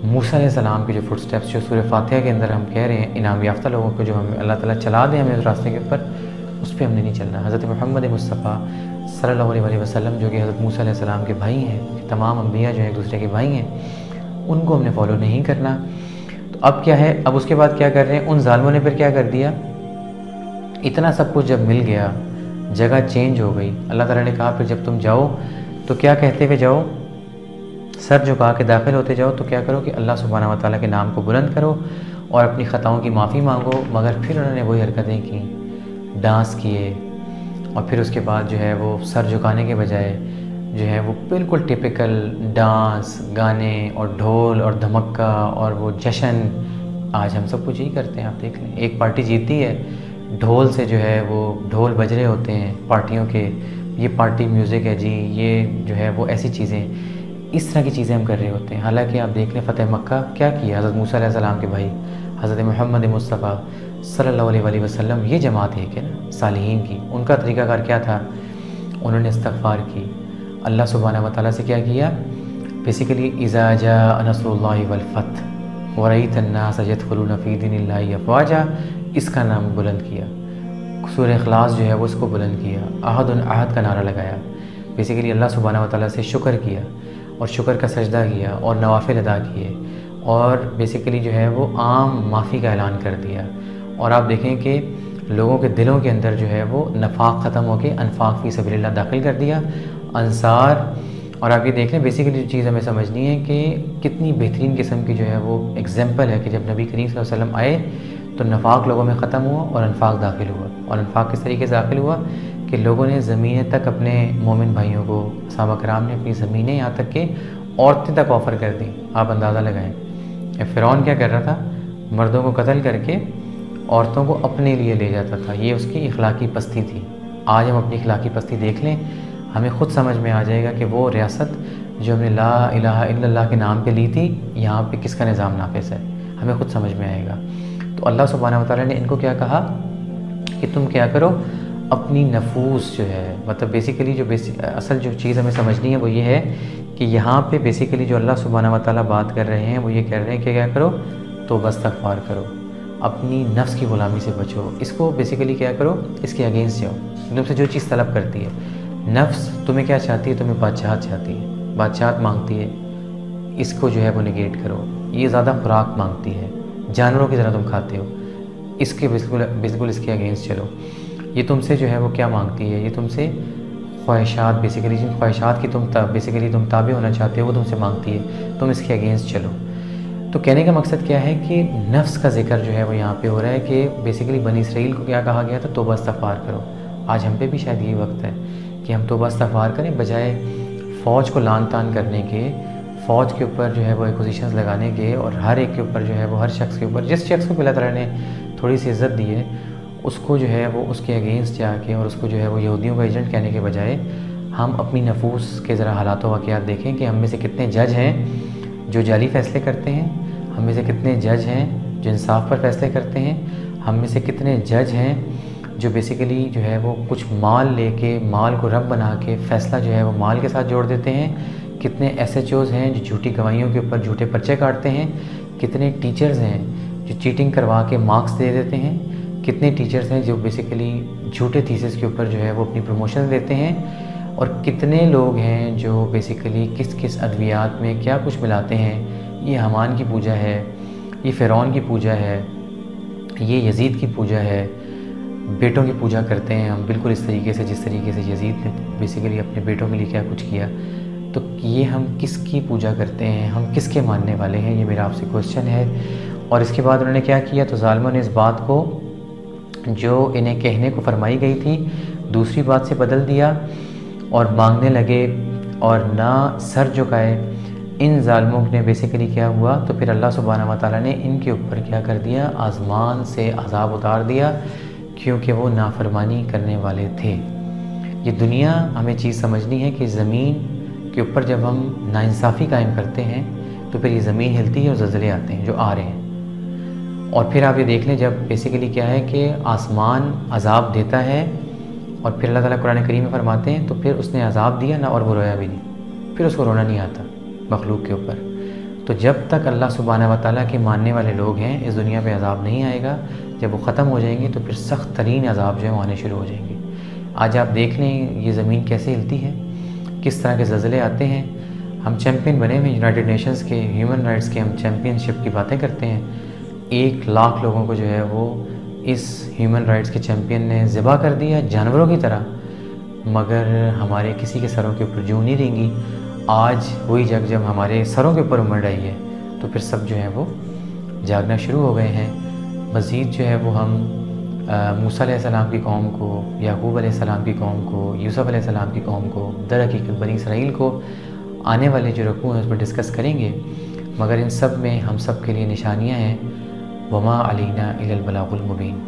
موسیٰ علیہ السلام کے جو فٹ سٹیپس جو سورہ فاتحہ کے اندر ہم کہہ رہے ہیں انعام یافتہ لوگوں کو جو ہمیں اللہ تعالیٰ چلا دیں ہمیں اس راستے کے اوپر، اس پہ ہم نے نہیں چلنا۔ حضرت محمد مصطفیٰ صلی اللہ علیہ وسلم جو کہ حضرت موسیٰ علیہ السلام کے بھائی ہیں، تمام انبیاء جو ہیں ایک دوسرے کے بھائی ہیں، ان کو ہم نے فالو نہیں کرنا۔ تو اب کیا ہے، اب اس کے بعد کیا کر رہے ہیں، ان ظالموں نے پھر کیا کر دیا، اتنا سب کچھ جب مل گیا، جگہ چینج ہو گئی، اللہ تعالیٰ نے کہا پھر جب تم جاؤ تو کیا کہتے ہوئے جاؤ، سر جھکا کے داخل ہوتے جاؤ، تو کیا کرو کہ اللہ سبحانہ و تعالیٰ کے نام کو بلند کرو اور اپنی خطاؤں کی معافی مانگو۔ مگر پھر انہوں نے وہی حرکتیں کی، ڈانس کیے، اور پھر اس کے بعد جو ہے وہ سر جھکانے کے بجائے جو ہے وہ بالکل ٹپیکل ڈانس، گانے اور ڈھول اور دھمکہ اور وہ جشن، آج ہم سب کچھ یہی کرتے ہیں۔ آپ دیکھ لیں، ایک پارٹی جیتی ہے، ڈھول سے جو ہے وہ ڈھول بج رہے ہوتے ہیں پارٹیوں کے، یہ پارٹی میوزک ہے جی، یہ جو ہے وہ ایسی چیزیں، اس طرح کی چیزیں ہم کر رہے ہوتے ہیں۔ حالانکہ آپ دیکھ لیں فتح مکہ کیا کیا حضرت موسیٰ علیہ السلام کے بھائی حضرت محمد مصطفیٰ صلی اللہ علیہ وسلم، یہ جماعت ایک ہے نا صالحین کی، ان کا طریقہ کار کیا تھا، انہوں نے استغفار کی، اللہ سبحانہ و تعالیٰ سے کیا بیسیکلی اذا جاء نصر اللہ والفتح ورأیت الناس یدخلون فی دین اللہ افواجا، اس کا نام بلند کیا، سورہ اخلاص جو ہے وہ اس کو بلند کیا، احد کا نعرہ لگایا، بیسیکلی اللہ سبحانہ و تعالیٰ سے شکر کیا اور شکر کا سجدہ کیا اور نوافل ادا کیے، اور بیسیکلی جو ہے وہ عام معافی کا اعلان کر دیا۔ اور آپ دیکھیں کہ لوگوں کے دلوں کے اندر جو ہے وہ نفاق ختم ہو کے انفاق فی سبیل اللہ داخل کر دیا، انصار۔ اور آپ یہ دیکھ لیں بیسیکلی جو چیز ہمیں سمجھنی ہے کہ کتنی بہترین قسم کی جو ہے وہ ایگزامپل ہے کہ جب نبی کریم صلی اللہ علیہ وسلم آئے تو نفاق لوگوں میں ختم ہوا اور انفاق داخل ہوا۔ اور انفاق کس طریقے سے داخل ہوا کہ لوگوں نے زمینیں تک اپنے مومن بھائیوں کو، صحابہ کرام نے اپنی زمینیں یہاں تک کہ عورتیں تک آفر کر دیں۔ آپ اندازہ لگائیں فرعون کیا کر رہا تھا، مردوں کو قتل کر کے عورتوں کو اپنے لیے لے جاتا تھا، یہ اس کی اخلاقی پستی تھی۔ آج ہم اپنی اخلاقی پستی دیکھ لیں، ہمیں خود سمجھ میں آ جائے گا کہ وہ ریاست جو ہم نے لا الہ الا اللہ کے نام پہ لی تھی، یہاں پہ کس کا نظام نافذ ہے، ہمیں خود سمجھ میں آئے گا۔ تو اللہ سبحانہ و تعالیٰ نے ان کو کیا کہا کہ تم کیا کرو، اپنی نفوس جو ہے، مطلب بیسیکلی جو اصل جو چیز ہمیں سمجھنی ہے وہ یہ ہے کہ یہاں پہ بیسیکلی جو اللہ سبحانہ و تعالیٰ بات کر رہے ہیں وہ یہ کہہ رہے ہیں کہ کیا کرو، توبہ استغفار کرو، اپنی نفس کی غلامی سے بچو، اس کو بیسیکلی کیا کرو، اس کے اگینسٹ جاؤ، تم سے جو چیز طلب کرتی ہے نفس، تمہیں کیا چاہتی ہے، تمہیں بادشاہت چاہتی ہے، بادشاہت مانگتی ہے، اس کو جو ہے وہ نگیٹ کرو۔ یہ زیادہ خوراک مانگتی ہے، جانوروں کی طرح تم کھاتے ہو، اس کے بالکل اس کے اگینسٹ چلو۔ یہ تم سے جو ہے وہ کیا مانگتی ہے، یہ تم سے خواہشات، بیسیکلی جن خواہشات کی تم تابع ہونا چاہتے ہو وہ تم سے مانگتی ہے، تم اس کے اگینسٹ چلو۔ تو کہنے کا مقصد کیا ہے کہ نفس کا ذکر جو ہے وہ یہاں پہ ہو رہا ہے کہ بیسیکلی بنی اسرائیل کو کیا کہا گیا تھا، توبہ استغفار کرو۔ آج ہم پہ بھی شاید یہی وقت ہے کہ ہم توبہ استغفار کریں، بجائے فوج کو لان تان کرنے کے، فوج کے اوپر جو ہے وہ ایکوزیشنز لگانے کے، اور ہر ایک کے اوپر جو ہے وہ، ہر شخص کے اوپر، جس شخص کو اللہ تعالیٰ نے تھوڑی سی عزت دی ہے اس کو جو ہے وہ اس کے اگینسٹ جا کے اور اس کو جو ہے وہ یہودیوں کا ایجنٹ کہنے کے بجائے ہم اپنی نفوس کے ذرا حالات و واقعات دیکھیں کہ ہم میں سے کتنے جج ہیں جو جعلی فیصلے کرتے ہیں، ہم میں سے کتنے جج ہیں جو انصاف پر فیصلے کرتے ہیں، ہم میں سے کتنے جج ہیں جو بیسیکلی جو ہے وہ کچھ مال لے کے، مال کو رب بنا کے فیصلہ جو ہے وہ مال کے ساتھ جوڑ دیتے ہیں، کتنے ایس ایچ اوز ہیں جو جھوٹی گواہیوں کے اوپر جھوٹے پرچے کاٹتے ہیں، کتنے ٹیچرز ہیں جو چیٹنگ کروا کے مارکس دے دیتے ہیں، کتنے ٹیچرز ہیں جو بیسیکلی جھوٹے تھیسس کے اوپر جو ہے وہ اپنی پروموشن دیتے ہیں، اور کتنے لوگ ہیں جو بیسیکلی کس کس ادویات میں کیا کچھ ملاتے ہیں۔ یہ حمان کی پوجا ہے، یہ فرعون کی پوجا ہے، یہ یزید کی پوجا ہے، بیٹوں کی پوجا کرتے ہیں ہم بالکل اس طریقے سے جس طریقے سے یزید نے بیسیکلی اپنے بیٹوں کے لیے کیا کچھ کیا۔ تو یہ ہم کس کی پوجا کرتے ہیں، ہم کس کے ماننے والے ہیں، یہ میرا آپ سے کوشچن ہے۔ اور اس کے بعد انہوں نے کیا کیا، تو ظالموں نے اس بات کو جو انہیں کہنے کو فرمائی گئی تھی دوسری بات سے بدل دیا اور مانگنے لگے اور نہ سر جھکائے۔ ان ظالموں نے بیسیکلی کیا ہوا، تو پھر اللہ سبحانہ و تعالیٰ نے ان کے اوپر کیا کر دیا، آسمان سے عذاب اتار دیا، کیونکہ وہ نافرمانی کرنے والے تھے۔ یہ دنیا ہمیں چیز سمجھنی ہے کہ زمین کے اوپر جب ہم ناانصافی قائم کرتے ہیں تو پھر یہ زمین ہلتی ہے اور زلزلے آتے ہیں جو آ رہے ہیں۔ اور پھر آپ یہ دیکھ لیں جب بیسیکلی کیا ہے کہ آسمان عذاب دیتا ہے اور پھر اللہ تعالیٰ قرآن کریم میں فرماتے ہیں تو پھر اس نے عذاب دیا نہ، اور وہ رویا بھی نہیں، پھر اس کو رونا نہیں آتا مخلوق کے اوپر۔ تو جب تک اللہ سبحانہ و تعالیٰ کے ماننے والے لوگ ہیں اس دنیا پہ عذاب نہیں آئے گا، جب وہ ختم ہو جائیں گے تو پھر سخت ترین عذاب جو ہے وہ آنے شروع ہو جائیں گے۔ آج آپ دیکھ لیں یہ زمین کیسے ہلتی ہے، کس طرح کے زلزلے آتے ہیں۔ ہم چیمپئن بنے ہوئے یونائٹڈ نیشنز کے ہیومن رائٹس کے، ہم چیمپئن شپ کی باتیں کرتے ہیں۔ 1,00,000 لوگوں کو جو ہے وہ اس ہیومن رائٹس کے چیمپئن نے ذبح کر دیا جانوروں کی طرح، مگر ہمارے کسی کے سروں کے اوپر جوں نہیں رینگی۔ آج وہی جگ جب ہمارے سروں کے اوپر امڑ رہی ہے تو پھر سب جو ہے وہ جاگنا شروع ہو گئے ہیں۔ مزید جو ہے وہ ہم موسیٰ علیہ السلام کی قوم کو، یعقوب علیہ السلام کی قوم کو، یوسف علیہ السلام کی قوم کو، در حقیقت بنی اسرائیل کو آنے والے جو رکوع ہیں اس پر ڈسکس کریں گے، مگر ان سب میں ہم سب کے لیے نشانیاں ہیں۔ وما علینا الا البلاغ المبین۔